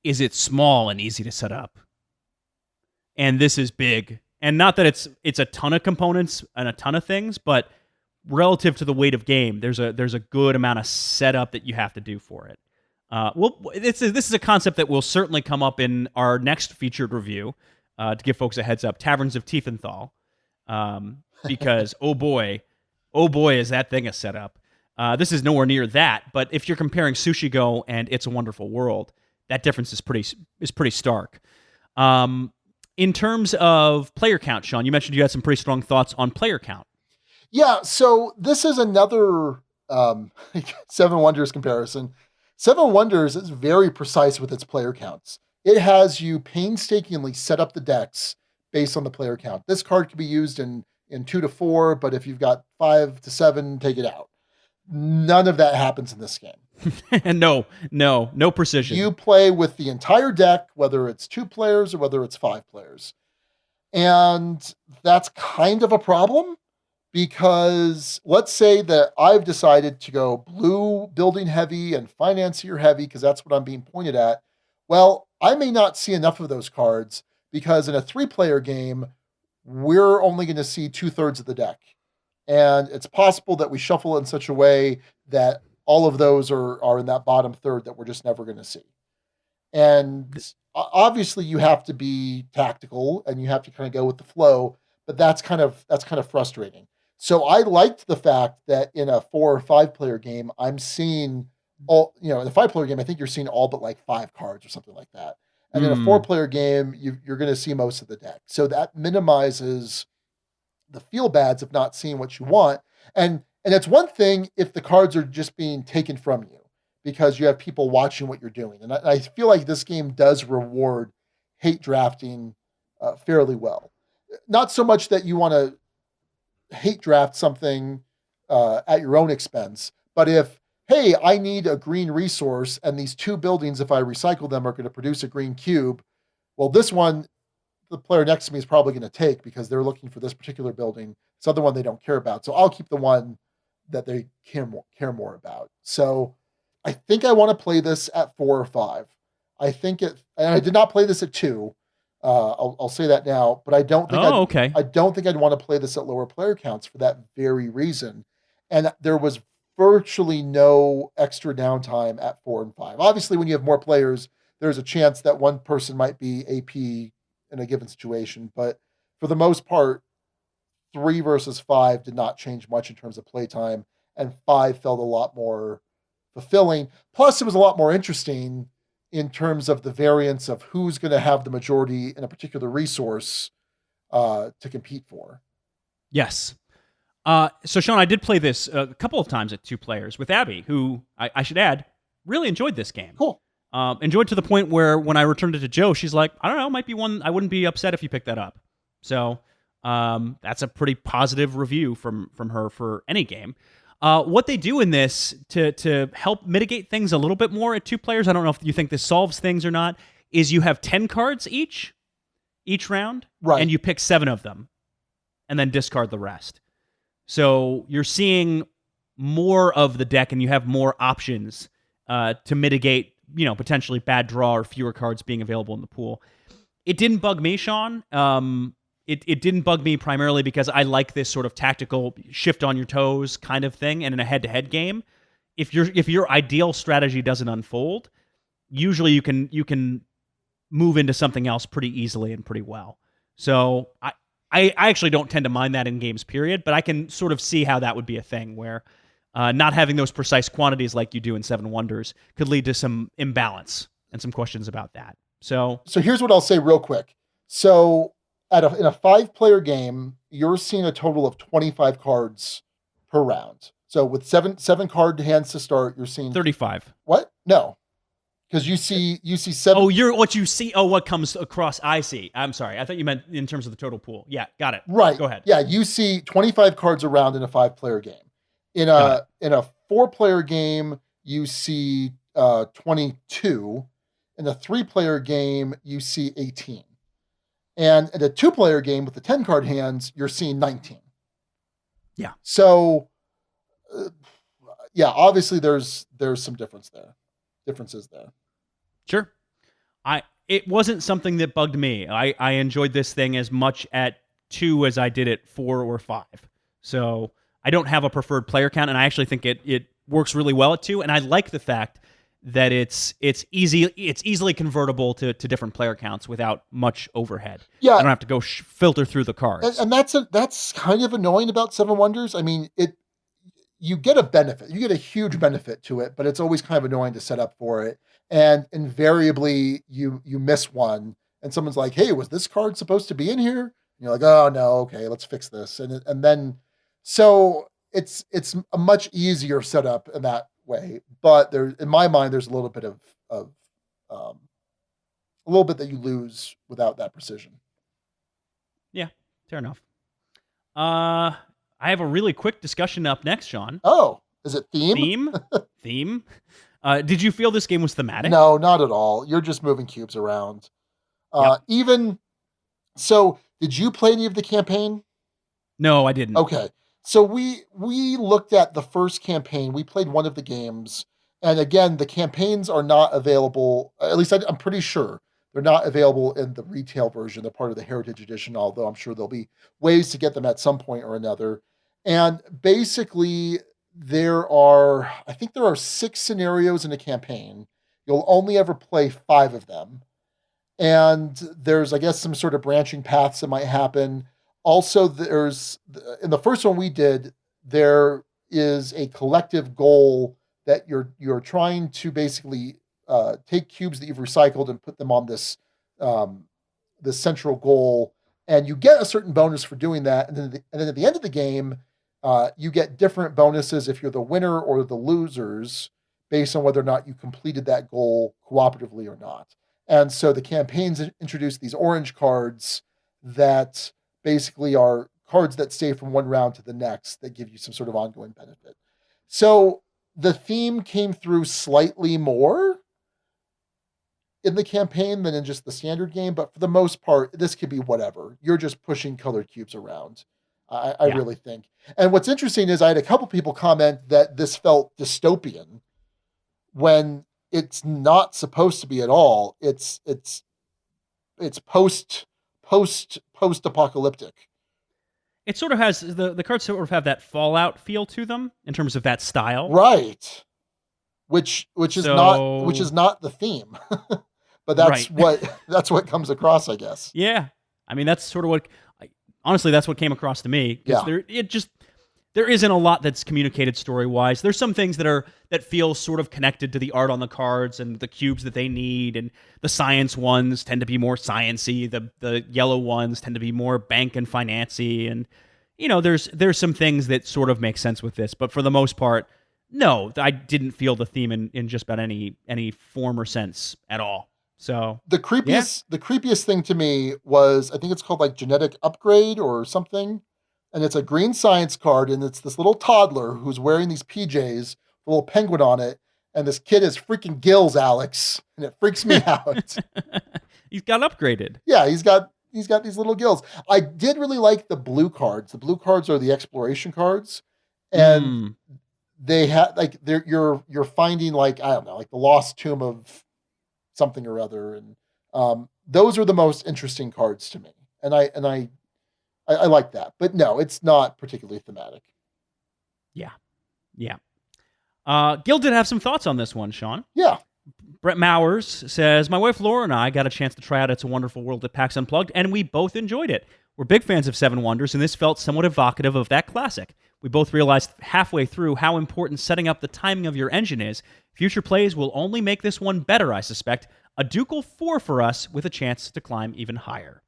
is it's small and easy to set up. And this is big. And not that it's a ton of components and a ton of things, but relative to the weight of game, there's a good amount of setup that you have to do for it. This is a concept that will certainly come up in our next featured review, to give folks a heads up, Taverns of Tiefenthal, because oh boy, is that thing a setup. This is nowhere near that, but if you're comparing Sushi Go and It's a Wonderful World, that difference is pretty stark. In terms of player count, Sean, you mentioned you had some pretty strong thoughts on player count. Yeah, so this is another Seven Wonders comparison. Seven Wonders is very precise with its player counts. It has you painstakingly set up the decks based on the player count. This card can be used in 2 to 4, but if you've got 5 to 7, take it out. None of that happens in this game. No precision. You play with the entire deck, whether it's 2 players or whether it's 5 players. And that's kind of a problem because let's say that I've decided to go blue building heavy and financier heavy because that's what I'm being pointed at. Well, I may not see enough of those cards because in a 3-player game, we're only going to see 2/3 of the deck. And it's possible that we shuffle it in such a way that all of those are in that bottom third that we're just never going to see. And obviously you have to be tactical and you have to kind of go with the flow, but that's kind of frustrating. So I liked the fact that in a 4 or 5 player game, I'm seeing all, in a 5 player game, I think you're seeing all but like 5 cards or something like that. And in a 4 player game, you're going to see most of the deck. So that minimizes the feel bads of not seeing what you want. And it's one thing if the cards are just being taken from you because you have people watching what you're doing. And I feel like this game does reward hate drafting fairly well. Not so much that you want to hate draft something at your own expense, but if, hey, I need a green resource and these 2 buildings, if I recycle them, are going to produce a green cube. Well, this one, the player next to me is probably going to take because they're looking for this particular building. This other one they don't care about. So I'll keep the one that they care more about. So I think I want to play this at 4 or 5. And I did not play this at 2. I'll say that now, but I don't think I don't think I'd want to play this at lower player counts for that very reason. And there was virtually no extra downtime at 4 and 5. Obviously, when you have more players, there's a chance that one person might be AP in a given situation. But for the most part, 3 versus 5 did not change much in terms of playtime, and 5 felt a lot more fulfilling. Plus, it was a lot more interesting in terms of the variance of who's going to have the majority in a particular resource to compete for. Yes. So, Sean, I did play this a couple of times at 2 players with Abby, who, I should add, really enjoyed this game. Cool. Enjoyed to the point where when I returned it to Joe, she's like, I don't know, might be one, I wouldn't be upset if you picked that up. So that's a pretty positive review from her for any game. What they do in this to help mitigate things a little bit more at 2 players, I don't know if you think this solves things or not, is you have 10 cards each round, right? And you pick 7 of them and then discard the rest. So you're seeing more of the deck and you have more options to mitigate, potentially bad draw or fewer cards being available in the pool. It didn't bug me, Sean. It didn't bug me primarily because I like this sort of tactical shift on your toes kind of thing. And in a head-to-head game, if your ideal strategy doesn't unfold, usually you can move into something else pretty easily and pretty well. So I actually don't tend to mind that in games, period, but I can sort of see how that would be a thing where not having those precise quantities like you do in Seven Wonders could lead to some imbalance and some questions about that. So here's what I'll say real quick. So in a 5-player game, you're seeing a total of 25 cards per round. So with seven card hands to start, you're seeing 35. What? No. Because you see 7. Oh, what you see. Oh, what comes across. I see. I'm sorry. I thought you meant in terms of the total pool. Yeah, got it. Right. Go ahead. Yeah, you see 25 cards around in a 5-player game. In a 4-player game, you see 22. In a 3-player game, you see 18. And in a 2-player game with the 10-card hands, you're seeing 19. Yeah. So, obviously there's some differences there. Sure. It wasn't something that bugged me. I enjoyed this thing as much at 2 as I did at 4 or 5. So I don't have a preferred player count, and I actually think it works really well at 2. And I like the fact that it's easily convertible to different player counts without much overhead. Yeah. I don't have to go filter through the cards. And that's kind of annoying about Seven Wonders. I mean, you get a benefit. You get a huge benefit to it, but it's always kind of annoying to set up for it. And invariably you miss one and someone's like, "Hey, was this card supposed to be in here?" And you're like, "Oh no, okay, let's fix this." And then so it's a much easier setup in that way. But in my mind, there's a little bit of a little bit that you lose without that precision. Yeah, fair enough. I have a really quick discussion up next, Sean. Oh, is it theme? Theme. Did you feel this game was thematic? No, not at all. You're just moving cubes around. Even so, did you play any of the campaign? No, I didn't. Okay. So we looked at the first campaign. We played one of the games. And again, the campaigns are not available. At least I'm pretty sure they're not available in the retail version. They're part of the Heritage Edition, although I'm sure there'll be ways to get them at some point or another. And basically, I think there are 6 scenarios in a campaign. You'll only ever play 5 of them. And there's, I guess, some sort of branching paths that might happen. Also, in the first one we did, there is a collective goal that you're trying to basically take cubes that you've recycled and put them on this central goal, and you get a certain bonus for doing that. And then at the end of the game, you get different bonuses if you're the winner or the losers, based on whether or not you completed that goal cooperatively or not. And so the campaigns introduce these orange cards that basically are cards that stay from one round to the next that give you some sort of ongoing benefit. So the theme came through slightly more in the campaign than in just the standard game, but for the most part, this could be whatever. You're just pushing colored cubes around, I really think. And what's interesting is I had a couple people comment that this felt dystopian when it's not supposed to be at all. It's post-apocalyptic. It sort of has the cards sort of have that Fallout feel to them in terms of that style, right? Which is not the theme, but that's right. that's what comes across, I guess. Yeah, I mean that's sort of what. Honestly, that's what came across to me. Yeah. There isn't a lot that's communicated story-wise. There's some things that feel sort of connected to the art on the cards and the cubes that they need, and the science ones tend to be more science-y. The yellow ones tend to be more bank and finance-y, and there's some things that sort of make sense with this, but for the most part, no, I didn't feel the theme in just about any form or sense at all. So the creepiest thing to me was, I think it's called like genetic upgrade or something. And it's a green science card, and it's this little toddler who's wearing these PJs, a little penguin on it, and this kid has freaking gills, Alex, and it freaks me out. He's got upgraded. Yeah, he's got these little gills. I did really like the blue cards. The blue cards are the exploration cards, and they have you're finding like, I don't know, like the lost tomb of something or other, and those are the most interesting cards to me, and I like that, but no, it's not particularly thematic. Yeah. Gil did have some thoughts on this one, Sean. Yeah. Brett Mowers says, my wife Laura and I got a chance to try out It's a Wonderful World at PAX Unplugged, and we both enjoyed it. We're big fans of Seven Wonders, and this felt somewhat evocative of that classic. We both realized halfway through how important setting up the timing of your engine is. Future plays will only make this one better, I suspect. A Ducal 4 for us, with a chance to climb even higher.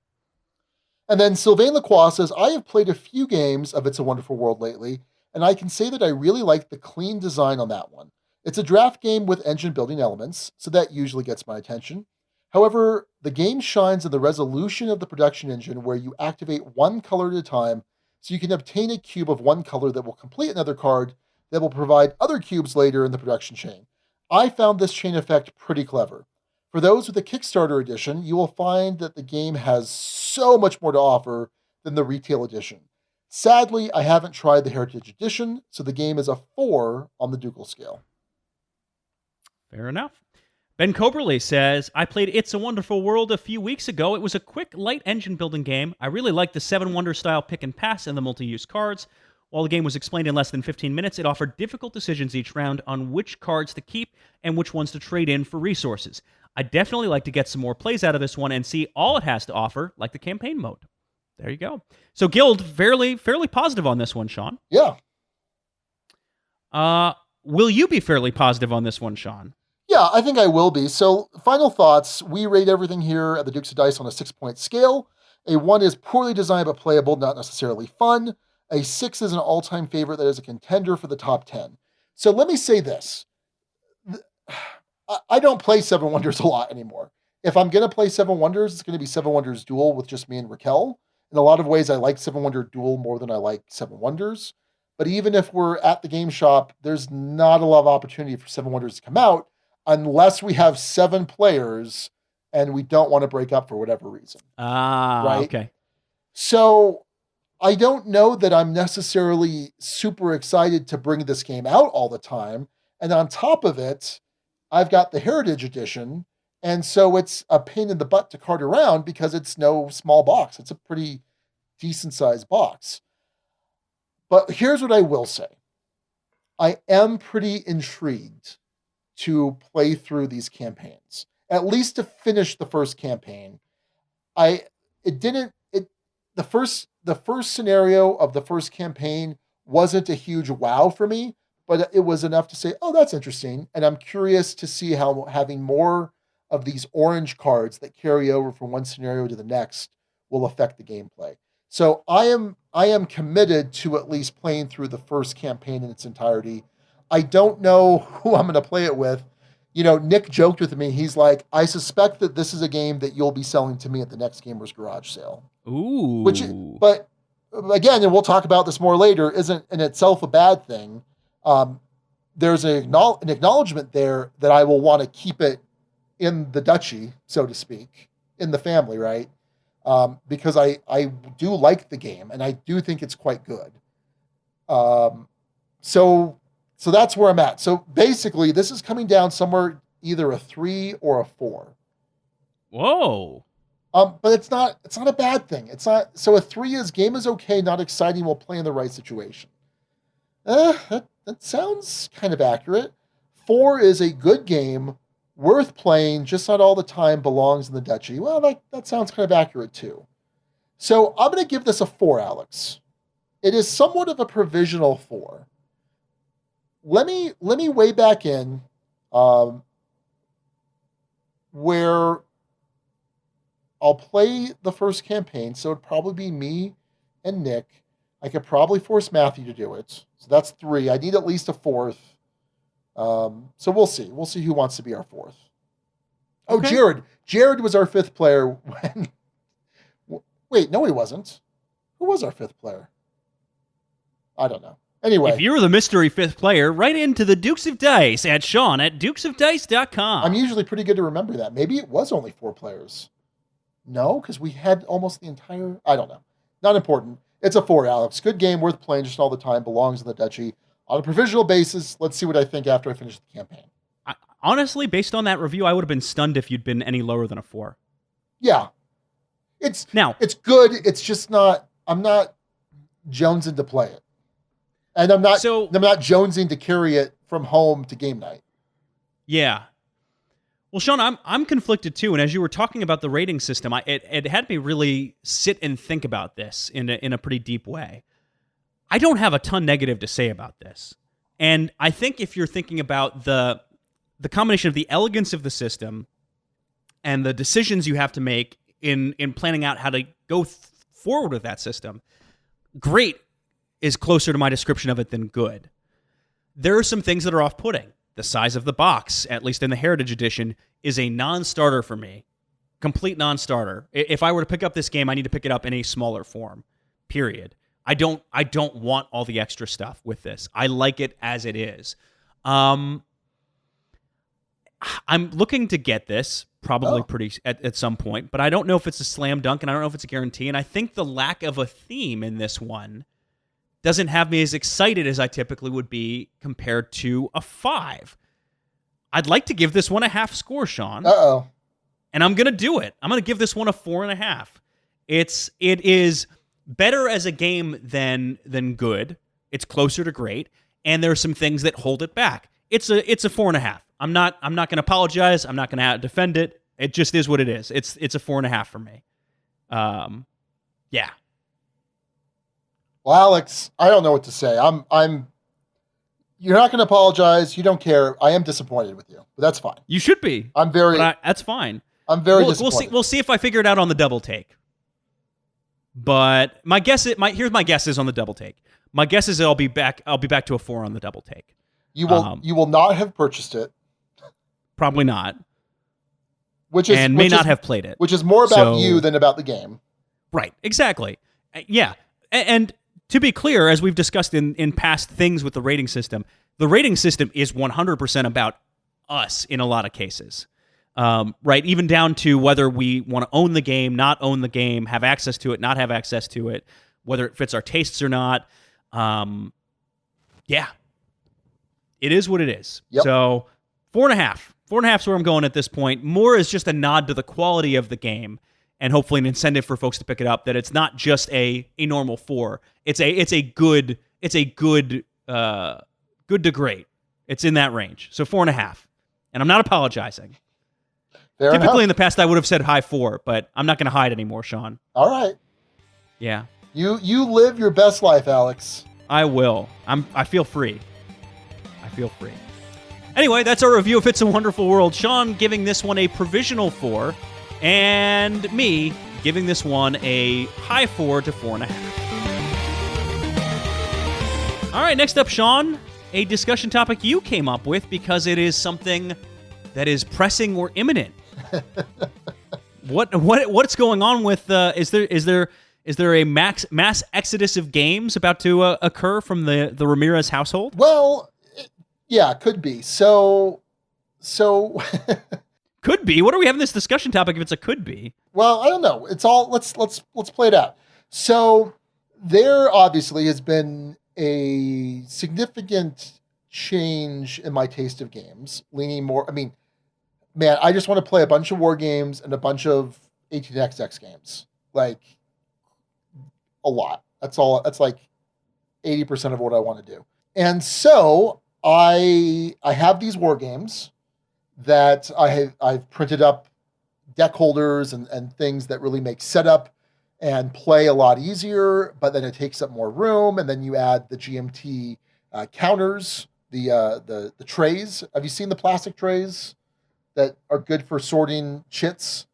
And then Sylvain Lacroix says, I have played a few games of It's a Wonderful World lately, and I can say that I really like the clean design on that one. It's a draft game with engine building elements, so that usually gets my attention. However, the game shines in the resolution of the production engine, where you activate one color at a time, so you can obtain a cube of one color that will complete another card that will provide other cubes later in the production chain. I found this chain effect pretty clever. For those with the Kickstarter edition, you will find that the game has so much more to offer than the retail edition. Sadly, I haven't tried the Heritage Edition, so the game is a 4 on the Ducal scale. Fair enough. Ben Coberly says, I played It's a Wonderful World a few weeks ago. It was a quick, light engine building game. I really liked the Seven Wonders style pick and pass and the multi-use cards. While the game was explained in less than 15 minutes, it offered difficult decisions each round on which cards to keep and which ones to trade in for resources. I'd definitely like to get some more plays out of this one and see all it has to offer, like the campaign mode. There you go. So Guild, fairly positive on this one, Sean. Yeah. Will you be fairly positive on this one, Sean? Yeah, I think I will be. So, final thoughts. We rate everything here at the Dukes of Dice on a 6-point scale. A 1 is poorly designed but playable, not necessarily fun. A 6 is an all-time favorite that is a contender for the top 10. So let me say this. I don't play Seven Wonders a lot anymore. If I'm going to play Seven Wonders, it's going to be Seven Wonders Duel with just me and Raquel. In a lot of ways, I like Seven Wonder Duel more than I like Seven Wonders. But even if we're at the game shop, there's not a lot of opportunity for Seven Wonders to come out unless we have 7 players and we don't want to break up for whatever reason. Right? Okay. So I don't know that I'm necessarily super excited to bring this game out all the time. And on top of it, I've got the Heritage Edition. And so it's a pain in the butt to cart around because it's no small box. It's a pretty decent sized box. But here's what I will say. I am pretty intrigued to play through these campaigns, at least to finish the first campaign. The first scenario of the first campaign wasn't a huge wow for me, but it was enough to say, oh, that's interesting. And I'm curious to see how having more of these orange cards that carry over from one scenario to the next will affect the gameplay. So I am committed to at least playing through the first campaign in its entirety. I don't know who I'm going to play it with. You know, Nick joked with me. He's like, I suspect that this is a game that you'll be selling to me at the next Gamers Garage sale. Ooh. But again, and we'll talk about this more later, isn't in itself a bad thing. There's an acknowledgement there that I will want to keep it in the duchy, so to speak, in the family, right? Because I do like the game, and I do think it's quite good. So that's where I'm at. So basically, this is coming down somewhere either a 3 or a 4. Whoa. But it's not a bad thing. It's not. So a 3 is game is okay, not exciting, while playing the right situation. That sounds kind of accurate. 4 is a good game, worth playing, just not all the time, belongs in the duchy. Well, that sounds kind of accurate too. So I'm going to give this a 4, Alex. It is somewhat of a provisional 4. Let me weigh back in where I'll play the first campaign, so it'd probably be me and Nick. I could probably force Matthew to do it. So that's 3. I need at least a 4th. So we'll see. We'll see who wants to be our 4th. Oh, okay. Jared. Jared was our 5th player when... Wait, no, he wasn't. Who was our 5th player? I don't know. Anyway. If you're the mystery 5th player, write into the Dukes of Dice at Sean@dukesofdice.com. I'm usually pretty good to remember that. Maybe it was only 4 players. No, because we had almost the entire... I don't know. Not important. It's a 4, Alex. Good game, worth playing just all the time, belongs in the duchy. On a provisional basis, let's see what I think after I finish the campaign. Honestly, based on that review, I would have been stunned if you'd been any lower than a 4. Yeah. It's good. It's just not... I'm not jonesing to play it. And I'm not jonesing to carry it from home to game night. Yeah. Well, Sean, I'm conflicted too, and as you were talking about the rating system, it had me really sit and think about this in a pretty deep way. I don't have a ton negative to say about this, and I think if you're thinking about the combination of the elegance of the system and the decisions you have to make in planning out how to go forward with that system, great is closer to my description of it than good. There are some things that are off-putting. The size of the box, at least in the Heritage Edition, is a non-starter for me. Complete non-starter. If I were to pick up this game, I need to pick it up in a smaller form. Period. I don't want all the extra stuff with this. I like it as it is. I'm looking to get this probably at some point, but I don't know if it's a slam dunk and I don't know if it's a guarantee. And I think the lack of a theme in this one doesn't have me as excited as I typically would be compared to a 5. I'd like to give this one a half score, Sean. Uh-oh. And I'm going to do it. I'm going to give this one a 4.5. It is better as a game than good. It's closer to great, and there are some things that hold it back. It's a 4.5. I'm not going to apologize. I'm not going to defend it. It just is what it is. It's a 4.5 for me. Yeah. Well, Alex, I don't know what to say. You're not going to apologize. You don't care. I am disappointed with you, but that's fine. You should be. That's fine. I'm very disappointed. We'll see if I figure it out on the double take. But my guess here's my guesses on the double take. My guess is I'll be back to a 4 on the double take. You will not have purchased it. Probably not. May not have played it. Which is more about you than about the game. Right. Exactly. Yeah. And to be clear, as we've discussed in past things with the rating system is 100% about us in a lot of cases. Right? Even down to whether we want to own the game, not own the game, have access to it, not have access to it, whether it fits our tastes or not. Yeah. It is what it is. Yep. So 4.5. 4.5 is where I'm going at this point. More is just a nod to the quality of the game, and hopefully an incentive for folks to pick it up. That it's not just a normal 4. It's a good to great. It's in that range. So 4.5, and I'm not apologizing. Typically in the past I would have said high 4, but I'm not going to hide anymore, Sean. All right. Yeah. You live your best life, Alex. I will. I feel free. Anyway, that's our review of It's a Wonderful World. Sean giving this one a provisional 4, and me giving this one a high 4 to 4.5. All right, next up, Sean, a discussion topic you came up with because it is something that is pressing or imminent. What's going on with? Is there a mass exodus of games about to occur from the Ramirez household? Well, yeah, could be. So could be. What are we having this discussion topic if it's a could be? Well, I don't know. It's all let's play it out. So there obviously has been a significant change in my taste of games, leaning more. I mean, man, I just want to play a bunch of war games and a bunch of 18xx games, like a lot. That's all. That's like 80% of what I want to do. And so I have these war games that I've printed up deck holders and things that really make setup and play a lot easier, but then it takes up more room. And then you add the GMT counters, the trays. Have you seen the plastic trays that are good for sorting chits?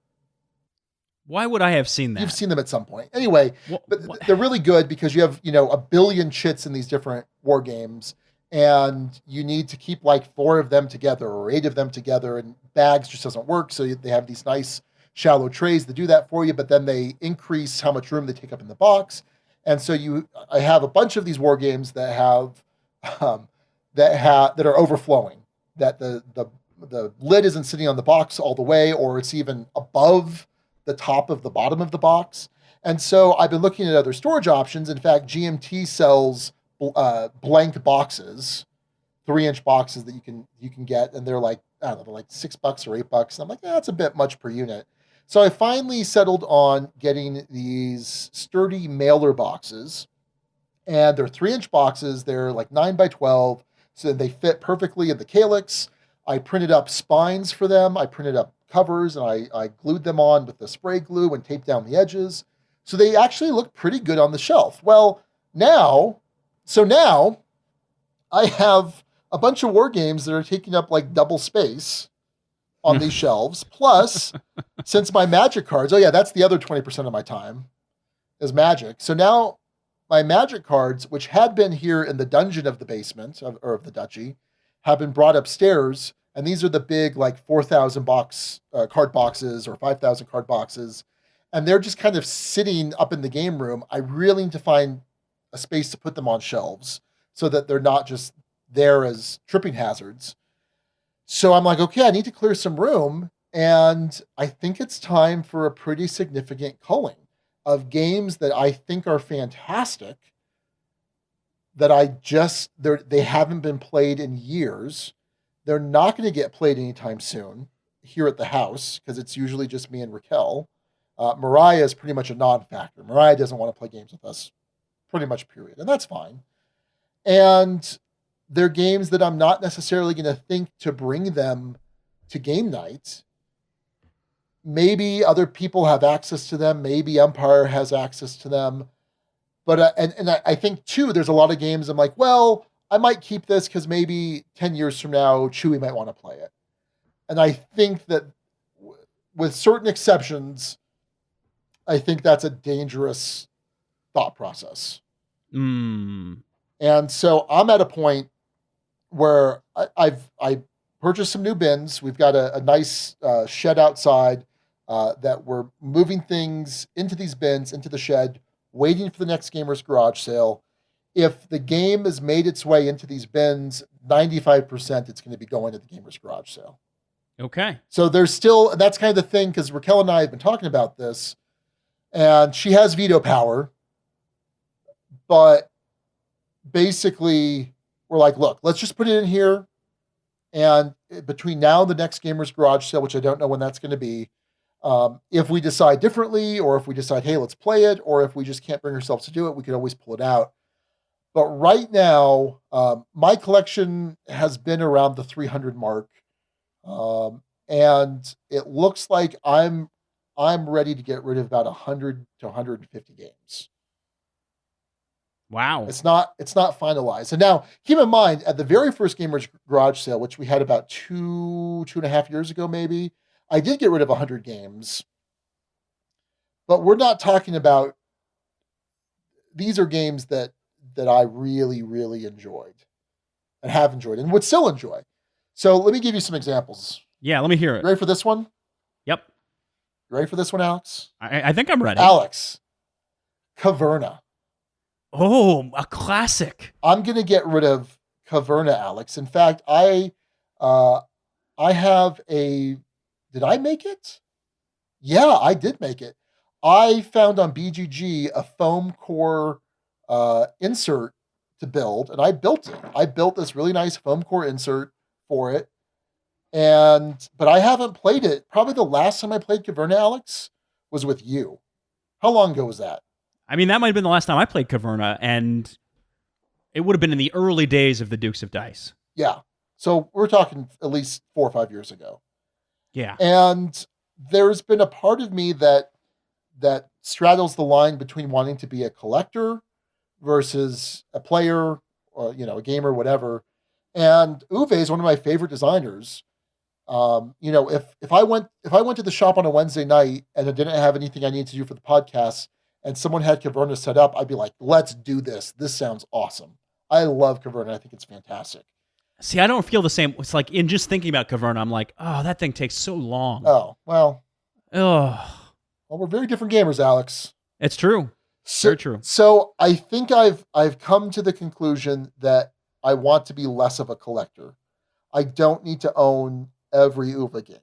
Why would I have seen that? You've seen them at some point. Anyway, but they're really good because you have, a billion chits in these different war games, and you need to keep like 4 of them together or 8 of them together, and bags just doesn't work. So they have these nice shallow trays that do that for you, but then they increase how much room they take up in the box. And so I have a bunch of these war games that have that are overflowing, that the lid isn't sitting on the box all the way, or it's even above the top of the bottom of the box. And so I've been looking at other storage options. In fact, GMT sells blank boxes, 3-inch boxes that you can get, and they're like, I don't know, they're like $6 or $8. And I'm like, that's a bit much per unit. So I finally settled on getting these sturdy mailer boxes, and they're 3-inch boxes. They're like 9 by 12, so they fit perfectly in the calyx. I printed up spines for them. I printed up covers, and I glued them on with the spray glue and taped down the edges. So they actually look pretty good on the shelf. Well, now I have a bunch of war games that are taking up like double space on these shelves. Plus, since my Magic cards, that's the other 20% of my time is Magic. So now my Magic cards, which had been here in the dungeon of the basement of the duchy, have been brought upstairs. And these are the big, like 4,000 card boxes or 5,000 card boxes. And they're just kind of sitting up in the game room. I really need to find a space to put them on shelves so that they're not just there as tripping hazards. So I'm like, okay, I need to clear some room. And I think it's time for a pretty significant culling of games that I think are fantastic, that they haven't been played in years. They're not going to get played anytime soon here at the house because it's usually just me and Raquel. Mariah is pretty much a non-factor. Mariah doesn't want to play games with us, pretty much, period. And that's fine. And they're games that I'm not necessarily going to think to bring them to game night. Maybe other people have access to them. Maybe Empire has access to them. But I think too, there's a lot of games I'm like, well, I might keep this because maybe 10 years from now, Chewy might want to play it. And I think that with certain exceptions, I think that's a dangerous thought process. And so I'm at a point where I purchased some new bins. We've got a nice shed outside that we're moving things into these bins, into the shed, waiting for the next Gamers Garage sale. If the game has made its way into these bins, 95% it's going to be going to the Gamers Garage sale. Okay. So there's still, and that's kind of the thing, because Raquel and I have been talking about this, and she has veto power, but basically we're like, look, let's just put it in here. And between now and the next Gamers Garage sale, which I don't know when that's going to be, if we decide differently, or if we decide, hey, let's play it, or if we just can't bring ourselves to do it, we could always pull it out. But right now, my collection has been around the 300 mark. And it looks like I'm ready to get rid of about 100 to 150 games. Wow. It's not finalized. And now keep in mind, at the very first Gamers Garage sale, which we had about 2.5 years ago, maybe, I did get rid of 100 games, but we're not talking about, these are games that I really, really enjoyed and have enjoyed and would still enjoy. So let me give you some examples. Yeah, let me hear it. You ready for this one? Yep. You ready for this one, Alex? I think I'm ready. Alex, Caverna. Oh, a classic. I'm going to get rid of Caverna, Alex. In fact, I have a, did I make it? Yeah, I did make it. I found on BGG a foam core insert to build, and I built it. I built this really nice foam core insert for it. But I haven't played it. Probably the last time I played Caverna, Alex, was with you. How long ago was that? I mean, that might have been the last time I played Caverna, and it would have been in the early days of the Dukes of Dice. Yeah. So we're talking at least 4 or 5 years ago. Yeah. And there's been a part of me that straddles the line between wanting to be a collector versus a player, or, a gamer, whatever. And Uwe is one of my favorite designers. If I went to the shop on a Wednesday night and I didn't have anything I needed to do for the podcast, and someone had Caverna set up, I'd be like, let's do this. This sounds awesome. I love Caverna. I think it's fantastic. See, I don't feel the same. It's like, in just thinking about Caverna, I'm like, oh, that thing takes so long. Oh, well. Oh. Well, we're very different gamers, Alex. It's true. Very true. So I think I've come to the conclusion that I want to be less of a collector. I don't need to own every Uwe game.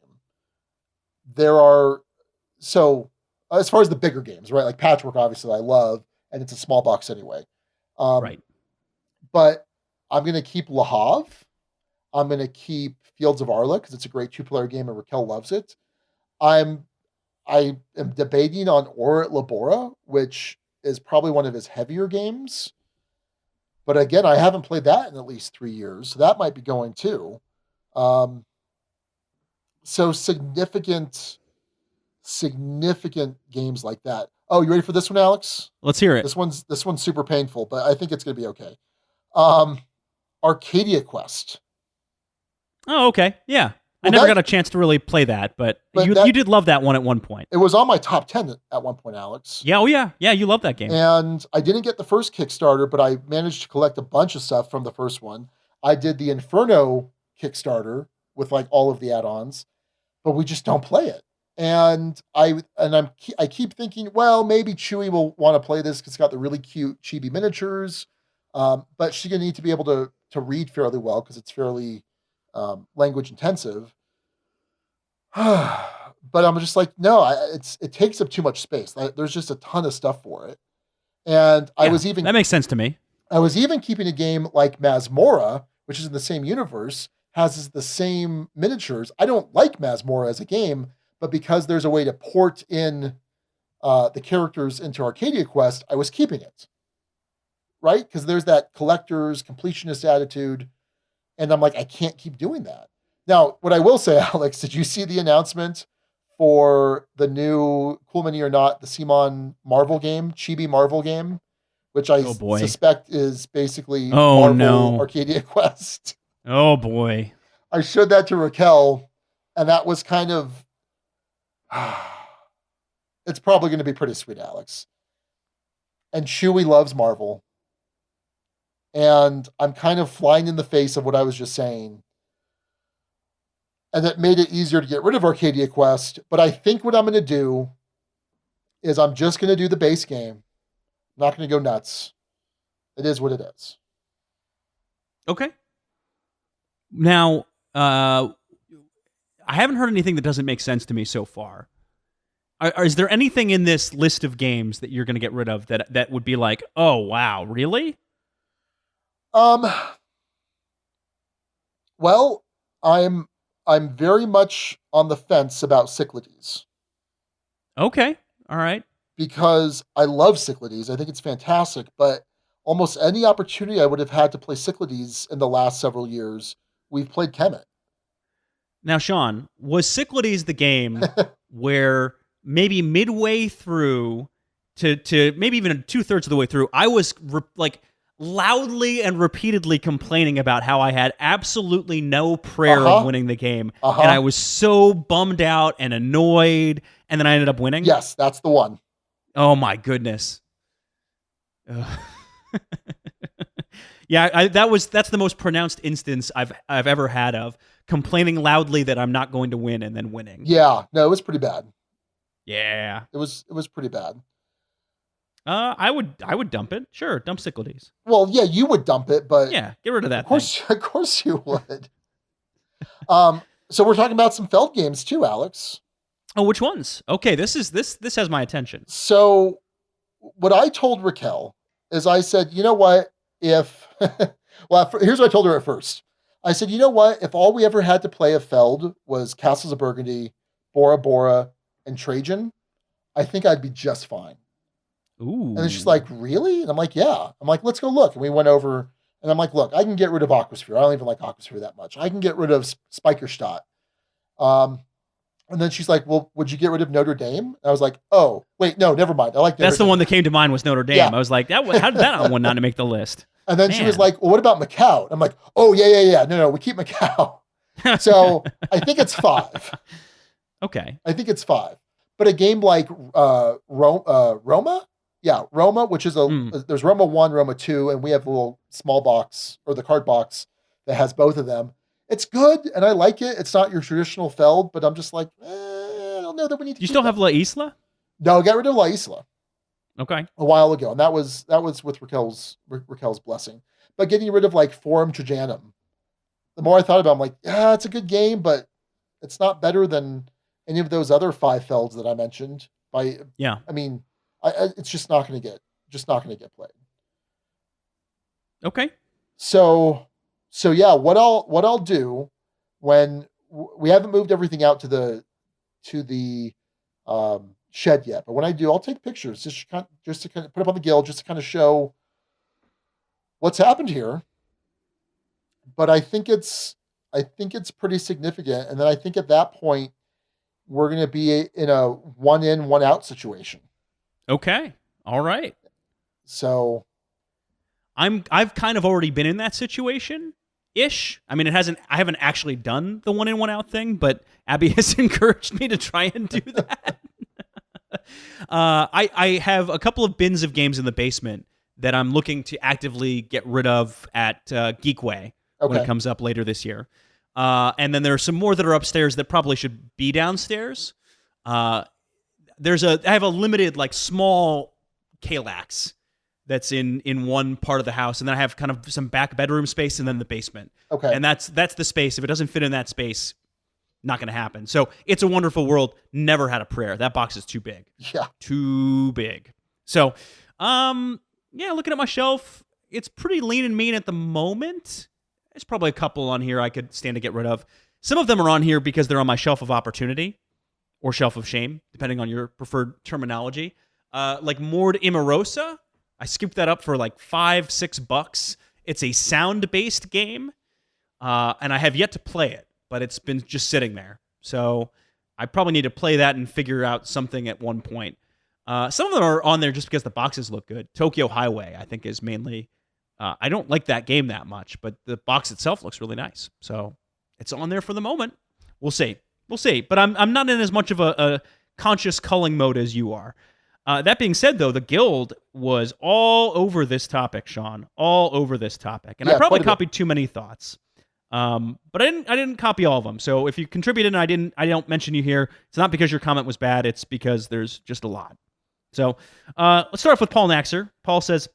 So as far as the bigger games, right? Like Patchwork, obviously, I love, and it's a small box anyway. Right. But I'm going to keep Le Havre. I'm going to keep Fields of Arla because it's a great 2-player game and Raquel loves it. I am debating on Ora et Labora, which is probably one of his heavier games. But again, I haven't played that in at least 3 years, so that might be going too. So significant games like that. Oh, you ready for this one, Alex? Let's hear it. This one's super painful, but I think it's going to be okay. Arcadia Quest. Oh, okay. Yeah. I Well, never got a chance to really play that, but you did love that one at one point. It was on my top 10 at one point, Alex. Yeah, oh yeah. Yeah, you love that game. And I didn't get the first Kickstarter, but I managed to collect a bunch of stuff from the first one. I did the Inferno Kickstarter with like all of the add-ons, but we just don't play it. And I keep thinking, well, maybe Chewy will want to play this because it's got the really cute chibi miniatures, but she's going to need to be able to read fairly well because it's fairly language intensive. But I'm just like, no, it takes up too much space. There's just a ton of stuff for it. And that makes sense to me. I was even keeping a game like Masmorra, which is in the same universe, has the same miniatures. I don't like Masmorra as a game, but because there's a way to port in the characters into Arcadia Quest, I was keeping it. right? Because there's that collector's completionist attitude. And I'm like, I can't keep doing that. Now, what I will say, Alex, did you see the announcement for the new Cool Mini or Not, the Simon Marvel game, Chibi Marvel game, which I suspect is basically Marvel Arcadia Quest? Oh, boy. I showed that to Raquel, and that was kind of... it's probably going to be pretty sweet, Alex. And Chewie loves Marvel. And I'm kind of flying in the face of what I was just saying. And that made it easier to get rid of Arcadia Quest. But I think what I'm going to do is I'm just going to do the base game. I'm not going to go nuts. It is what it is. Okay. Now, I haven't heard anything that doesn't make sense to me so far. Is there anything in this list of games that you're going to get rid of that would be like, oh, wow, really? Well, I'm very much on the fence about Cyclades. Okay. All right. Because I love Cyclades. I think it's fantastic, but almost any opportunity I would have had to play Cyclades in the last several years, we've played Kemet. Now, Sean, was Cyclades the game where maybe midway through to maybe even 2/3 of the way through, I was loudly and repeatedly complaining about how I had absolutely no prayer of winning the game. And I was so bummed out and annoyed, and then I ended up winning? Yes, that's the one. Oh, my goodness. Yeah, that's the most pronounced instance I've ever had of complaining loudly that I'm not going to win and then winning. Yeah, no, it was pretty bad. Yeah. It was pretty bad. I would dump it. Sure, dump Cyclades. Well, yeah, you would dump it, but yeah, get rid of that. Of course you would. So we're talking about some Feld games too, Alex. Oh, which ones? Okay, this has my attention. So what I told Raquel is I said, you know what? If here's what I told her at first. I said, you know what? If all we ever had to play of Feld was Castles of Burgundy, Bora Bora, and Trajan, I think I'd be just fine. Ooh. And then she's like, really? And I'm like, yeah. I'm like, let's go look. And we went over, and I'm like, look, I can get rid of Aquasphere. I don't even like Aquasphere that much. I can get rid of Spikerstadt. And then she's like, well, would you get rid of Notre Dame? And I was like, oh, wait, no, never mind. I like Notre Dame. That's the one that came to mind was Notre Dame. Yeah. I was like, how did that one not make the list? And then she was like, well, what about Macau? And I'm like, oh, yeah. No, we keep Macau. So I think it's 5. Okay. I think it's 5. But a game like Roma? Yeah, Roma, which is there's Roma 1, Roma 2, and we have the little small box, or the card box, that has both of them. It's good, and I like it. It's not your traditional Feld, but I'm just like, I don't know that we need to. You still have La Isla? No, I got rid of La Isla. Okay. A while ago, and that was with Raquel's blessing. But getting rid of like Forum Trajanum, the more I thought about it, I'm like, yeah, it's a good game, but it's not better than any of those other 5 Felds that I mentioned. I mean, it's just not going to get played. Okay. So yeah, what I'll do when we haven't moved everything out to the shed yet, but when I do, I'll take pictures just to kind of put up on the guild, just to kind of show what's happened here. But I think it's pretty significant, and then I think at that point we're going to be in a 1 in, 1 out situation. Okay. All right. So I've kind of already been in that situation ish. I mean, I haven't actually done the 1 in, 1 out thing, but Abby has encouraged me to try and do that. I have a couple of bins of games in the basement that I'm looking to actively get rid of at Geekway when it comes up later this year. And then there are some more that are upstairs that probably should be downstairs. I have a limited, like, small Kallax that's in one part of the house, and then I have kind of some back bedroom space and then the basement. Okay. And that's the space. If it doesn't fit in that space, not going to happen. So It's a Wonderful World never had a prayer. That box is too big. Yeah. Too big. So, looking at my shelf, it's pretty lean and mean at the moment. There's probably a couple on here I could stand to get rid of. Some of them are on here because they're on my shelf of opportunity or shelf of shame, depending on your preferred terminology. Like Mord Imarosa, I scooped that up for like $5-6. It's a sound-based game, and I have yet to play it, but it's been just sitting there. So I probably need to play that and figure out something at one point. Some of them are on there just because the boxes look good. Tokyo Highway, I think, is mainly... I don't like that game that much, but the box itself looks really nice. So it's on there for the moment. We'll see. But I'm not in as much of a conscious culling mode as you are. That being said, though, the guild was all over this topic, Sean. All over this topic. And I probably copied too many thoughts. But I didn't copy all of them. So if you contributed and I don't mention you here, it's not because your comment was bad. It's because there's just a lot. So let's start off with Paul Naxer. Paul says,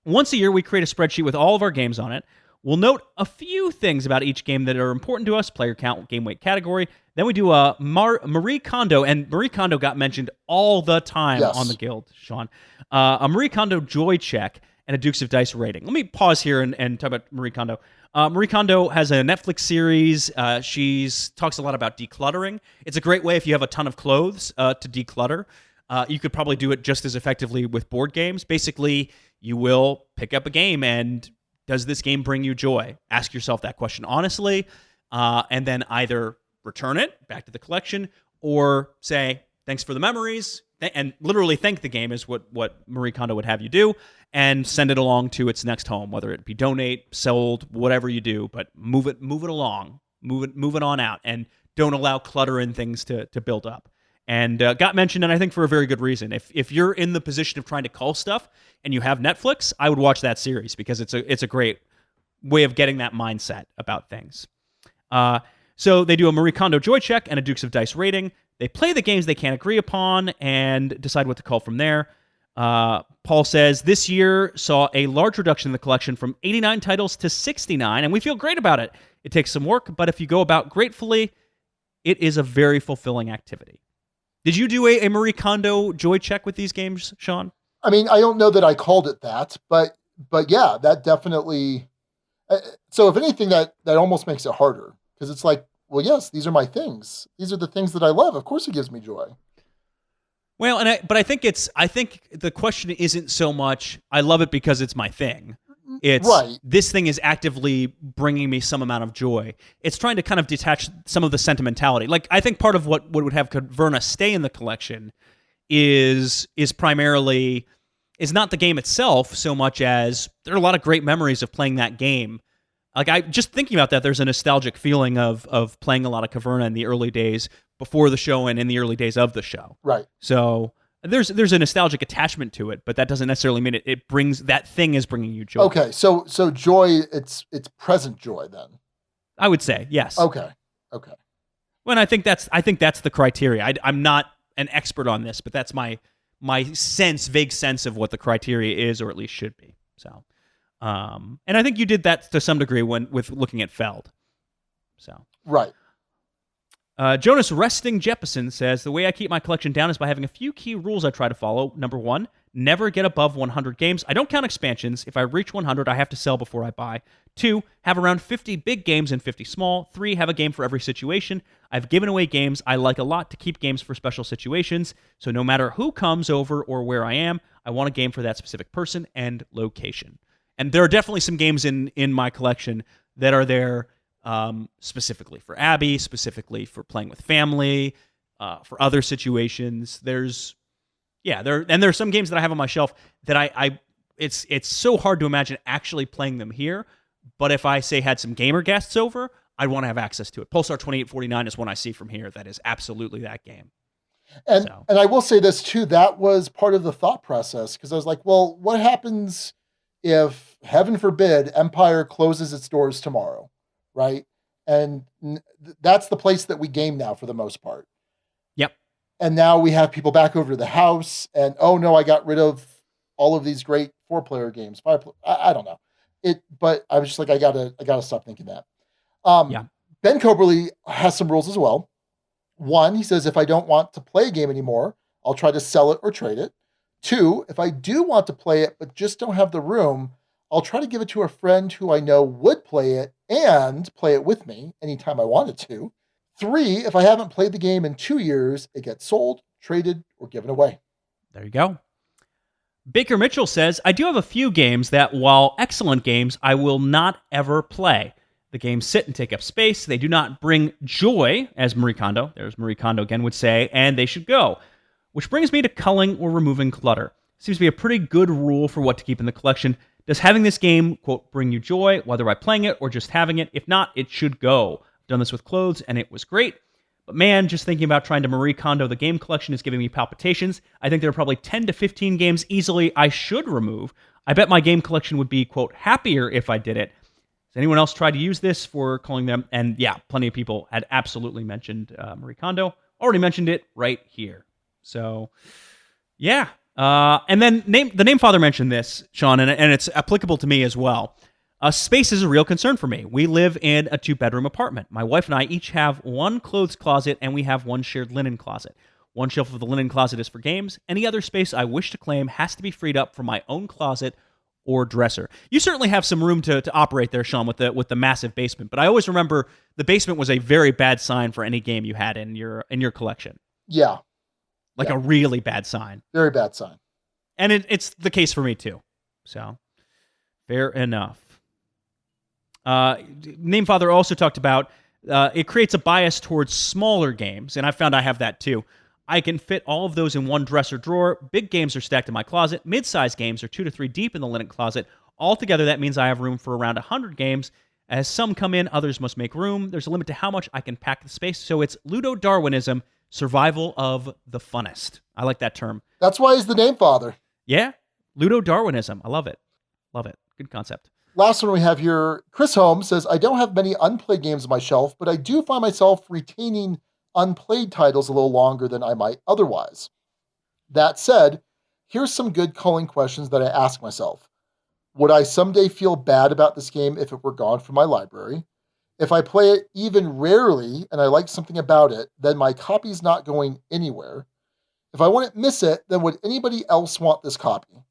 once a year, we create a spreadsheet with all of our games on it. We'll note a few things about each game that are important to us, player count, game weight category. Then we do a Marie Kondo, and Marie Kondo got mentioned all the time on the guild, Sean. A Marie Kondo joy check and a Dukes of Dice rating. Let me pause here and talk about Marie Kondo. Marie Kondo has a Netflix series. She talks a lot about decluttering. It's a great way if you have a ton of clothes to declutter. You could probably do it just as effectively with board games. Basically, you will pick up a game and does this game bring you joy? Ask yourself that question honestly, and then either return it back to the collection or say, thanks for the memories, and literally thank the game is what Marie Kondo would have you do, and send it along to its next home, whether it be donate, sold, whatever you do, but move it along, move it on out, and don't allow clutter and things to build up. And got mentioned, and I think for a very good reason. If you're in the position of trying to cull stuff and you have Netflix, I would watch that series because it's a great way of getting that mindset about things. So they do a Marie Kondo joy check and a Dukes of Dice rating. They play the games they can't agree upon and decide what to cull from there. Paul says, this year saw a large reduction in the collection from 89 titles to 69, and we feel great about it. It takes some work, but if you go about gratefully, it is a very fulfilling activity. Did you do a Marie Kondo joy check with these games, Sean? I mean, I don't know that I called it that, but yeah, that definitely. So if anything, that almost makes it harder because it's like, well, yes, these are my things. These are the things that I love. Of course, it gives me joy. Well, but I think the question isn't so much I love it because it's my thing. It's right. This thing is actively bringing me some amount of joy. It's trying to kind of detach some of the sentimentality. Like I think part of what would have Caverna stay in the collection is primarily is not the game itself so much as there are a lot of great memories of playing that game. Like I just thinking about that, there's a nostalgic feeling of playing a lot of Caverna in the early days before the show and in the early days of the show. Right. So there's a nostalgic attachment to it, but that doesn't necessarily mean it brings that thing is bringing you joy. Okay, so joy, it's present joy then. I would say yes. Okay. Well, I think that's the criteria. I'm not an expert on this, but that's my vague sense of what the criteria is, or at least should be. So, and I think you did that to some degree with looking at Feld. So right. Jonas Resting Jeppesen says, the way I keep my collection down is by having a few key rules I try to follow. Number 1, never get above 100 games. I don't count expansions. If I reach 100, I have to sell before I buy. 2, have around 50 big games and 50 small. 3, have a game for every situation. I've given away games I like a lot to keep games for special situations. So no matter who comes over or where I am, I want a game for that specific person and location. And there are definitely some games in my collection that are there specifically for Abby, specifically for playing with family, for other situations. There's some games that I have on my shelf that it's so hard to imagine actually playing them here. But if I say had some gamer guests over, I'd want to have access to it. Pulsar 2849 is one I see from here that is absolutely that game. And I will say this too, that was part of the thought process because I was like, well, what happens if, heaven forbid, Empire closes its doors tomorrow? Right. And that's the place that we game now for the most part. Yep. And now we have people back over to the house and, oh no, I got rid of all of these great 4-player games. I don't know but I was just like, I gotta stop thinking that. Ben Coberly has some rules as well. 1, he says, if I don't want to play a game anymore, I'll try to sell it or trade it. 2, if I do want to play it, but just don't have the room, I'll try to give it to a friend who I know would play it and play it with me anytime I wanted to. 3, if I haven't played the game in 2 years, it gets sold, traded, or given away. There you go. Baker Mitchell says, I do have a few games that, while excellent games, I will not ever play. The games sit and take up space. They do not bring joy, as Marie Kondo, there's Marie Kondo again, would say, and they should go. Which brings me to culling or removing clutter. Seems to be a pretty good rule for what to keep in the collection. Does having this game, quote, bring you joy, whether by playing it or just having it? If not, it should go. I've done this with clothes, and it was great. But man, just thinking about trying to Marie Kondo the game collection is giving me palpitations. I think there are probably 10 to 15 games easily I should remove. I bet my game collection would be, quote, happier if I did it. Has anyone else tried to use this for culling them? And yeah, plenty of people had absolutely mentioned Marie Kondo. Already mentioned it right here. So, yeah. And then the Namefather mentioned this, Sean, and it's applicable to me as well. Space is a real concern for me. We live in a 2-bedroom apartment. My wife and I each have one clothes closet, and we have one shared linen closet. One shelf of the linen closet is for games. Any other space I wish to claim has to be freed up for my own closet or dresser. You certainly have some room to operate there, Sean, with the massive basement. But I always remember the basement was a very bad sign for any game you had in your collection. Yeah. Like a really bad sign. Very bad sign. And it's the case for me, too. So, fair enough. Namefather also talked about it creates a bias towards smaller games, and I found I have that too. I can fit all of those in one dresser drawer. Big games are stacked in my closet. Mid-sized games are 2 to 3 deep in the linen closet. Altogether, that means I have room for around 100 games. As some come in, others must make room. There's a limit to how much I can pack the space, so it's Ludo-Darwinism, survival of the funnest. I like that term. That's why he's the Namefather. Yeah, Ludo-Darwinism. I love it. Love it. Good concept. Last one we have here, Chris Holmes says, I don't have many unplayed games on my shelf, but I do find myself retaining unplayed titles a little longer than I might otherwise. That said, here's some good culling questions that I ask myself. Would I someday feel bad about this game if it were gone from my library? If I play it even rarely and I like something about it, then my copy's not going anywhere. If I wouldn't miss it, then would anybody else want this copy?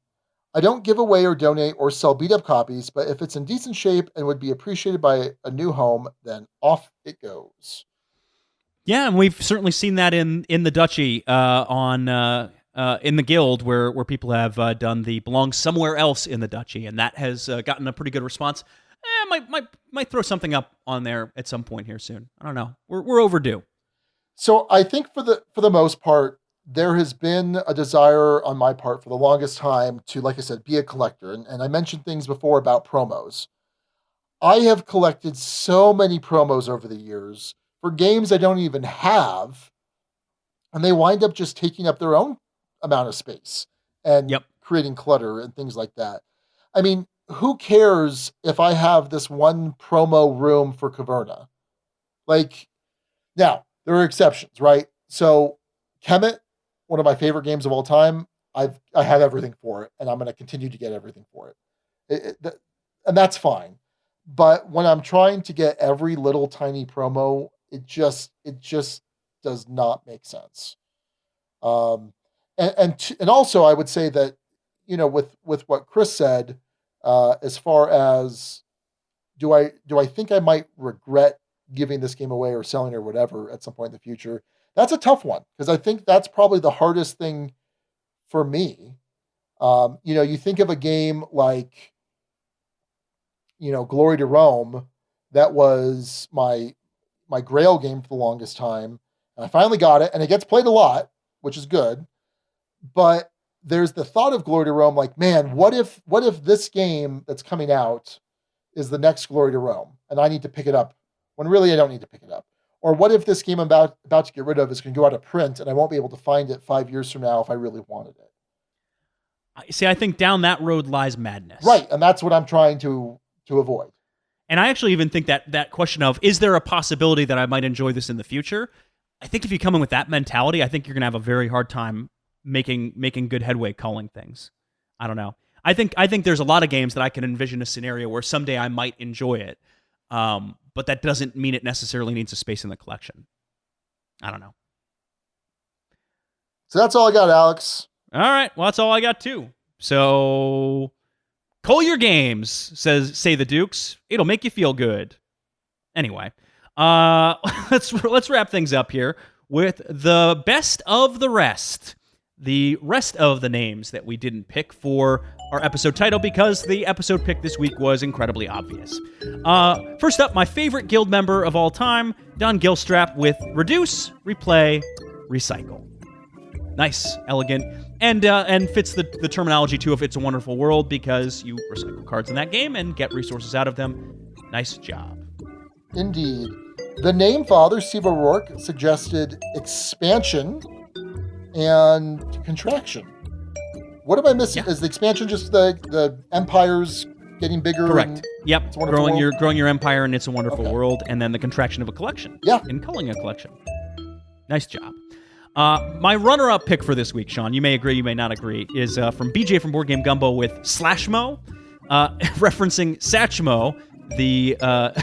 I don't give away or donate or sell beat-up copies, but if it's in decent shape and would be appreciated by a new home, then off it goes. Yeah, and we've certainly seen that in the Duchy in the Guild, where people have done the belong somewhere else in the Duchy, and that has gotten a pretty good response. Might throw something up on there at some point here soon. I don't know. We're overdue. So I think for the most part, there has been a desire on my part for the longest time to, like I said, be a collector. And I mentioned things before about promos. I have collected so many promos over the years for games I don't even have, and they wind up just taking up their own amount of space and creating clutter and things like that. I mean, who cares if I have this one promo room for Caverna? Like, now, there are exceptions, right? So, Kemet, one of my favorite games of all time, I have everything for it, and I'm going to continue to get everything for it. And that's fine. But when I'm trying to get every little tiny promo, it just does not make sense. And also, I would say that, you know, with what Chris said, as far as do I think I might regret giving this game away or selling it or whatever at some point in the future? That's a tough one, because I think that's probably the hardest thing for me. You know, you think of a game like, you know, Glory to Rome, that was my Grail game for the longest time. And I finally got it, and it gets played a lot, which is good. But there's the thought of Glory to Rome, like, man, what if this game that's coming out is the next Glory to Rome, and I need to pick it up when really I don't need to pick it up? Or what if this game I'm about to get rid of is going to go out of print and I won't be able to find it 5 years from now if I really wanted it? See, I think down that road lies madness. Right, and that's what I'm trying to avoid. And I actually even think that question of, is there a possibility that I might enjoy this in the future? I think if you come in with that mentality, I think you're going to have a very hard time making good headway culling things. I don't know. I think there's a lot of games that I can envision a scenario where someday I might enjoy it. But that doesn't mean it necessarily needs a space in the collection. I don't know. So that's all I got, Alex. All right. Well, that's all I got too. So, cull your games, say the Dukes. It'll make you feel good. Anyway, let's wrap things up here with the best of the rest. the rest of the names that we didn't pick for our episode title because the episode pick this week was incredibly obvious. First up, my favorite guild member of all time, Don Gilstrap with Reduce, Replay, Recycle. Nice, elegant, and fits the terminology too of It's a Wonderful World because you recycle cards in that game and get resources out of them. Nice job. Indeed. The name father, Steve O'Rourke, suggested expansion and contraction. What am I missing? Yeah. Is the expansion just the empires getting bigger? Correct. Yep. It's a Wonderful World? Growing your empire in It's a Wonderful Okay. World, and then the contraction of a collection. Yeah. In culling a collection. Nice job. My runner-up pick for this week, Sean, you may agree, you may not agree, is from BJ from Board Game Gumbo with Slashmo, referencing Satchmo, the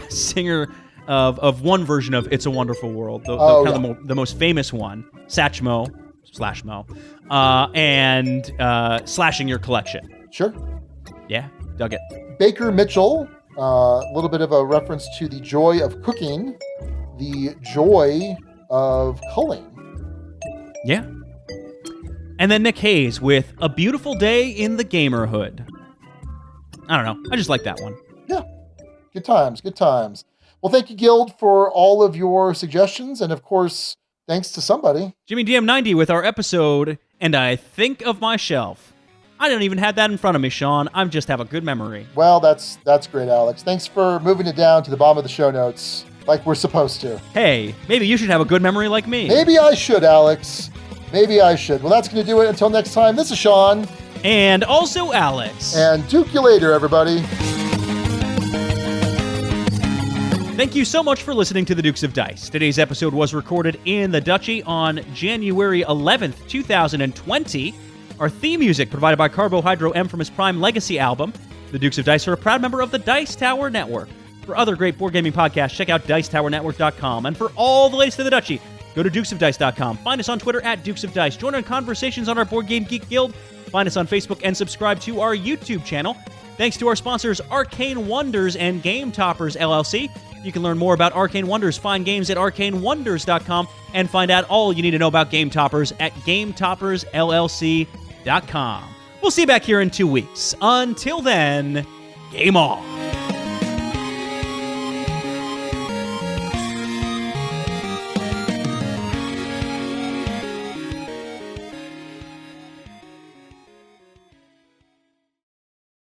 singer of one version of It's a Wonderful World, the most famous one, Satchmo, Slashmo, and slashing your collection. Sure. Yeah, dug it. Baker Mitchell, a little bit of a reference to the joy of cooking, the joy of culling. Yeah. And then Nick Hayes with A Beautiful Day in the Gamerhood. I don't know. I just like that one. Yeah. Good times. Good times. Well, thank you, Guild, for all of your suggestions. And of course, thanks to somebody. Jimmy DM90 with our episode, And I Think of My Shelf. I don't even have that in front of me, Sean. I just have a good memory. Well, that's great, Alex. Thanks for moving it down to the bottom of the show notes like we're supposed to. Hey, maybe you should have a good memory like me. Maybe I should, Alex. Maybe I should. Well, that's going to do it. Until next time, this is Sean. And also Alex. And Duke you later, everybody. Thank you so much for listening to the Dukes of Dice. Today's episode was recorded in the Duchy on January 11th, 2020. Our theme music provided by Carbohydro M from his Prime Legacy album. The Dukes of Dice are a proud member of the Dice Tower Network. For other great board gaming podcasts, check out DicetowerNetwork.com. And for all the latest to the Duchy, go to DukesOfDice.com. Find us on Twitter at Dukes of Dice. Join our conversations on our Board Game Geek Guild. Find us on Facebook and subscribe to our YouTube channel. Thanks to our sponsors, Arcane Wonders and Game Toppers, LLC. You can learn more about Arcane Wonders, find games at ArcaneWonders.com, and find out all you need to know about Game Toppers at GameToppersLLC.com. We'll see you back here in 2 weeks. Until then, game on!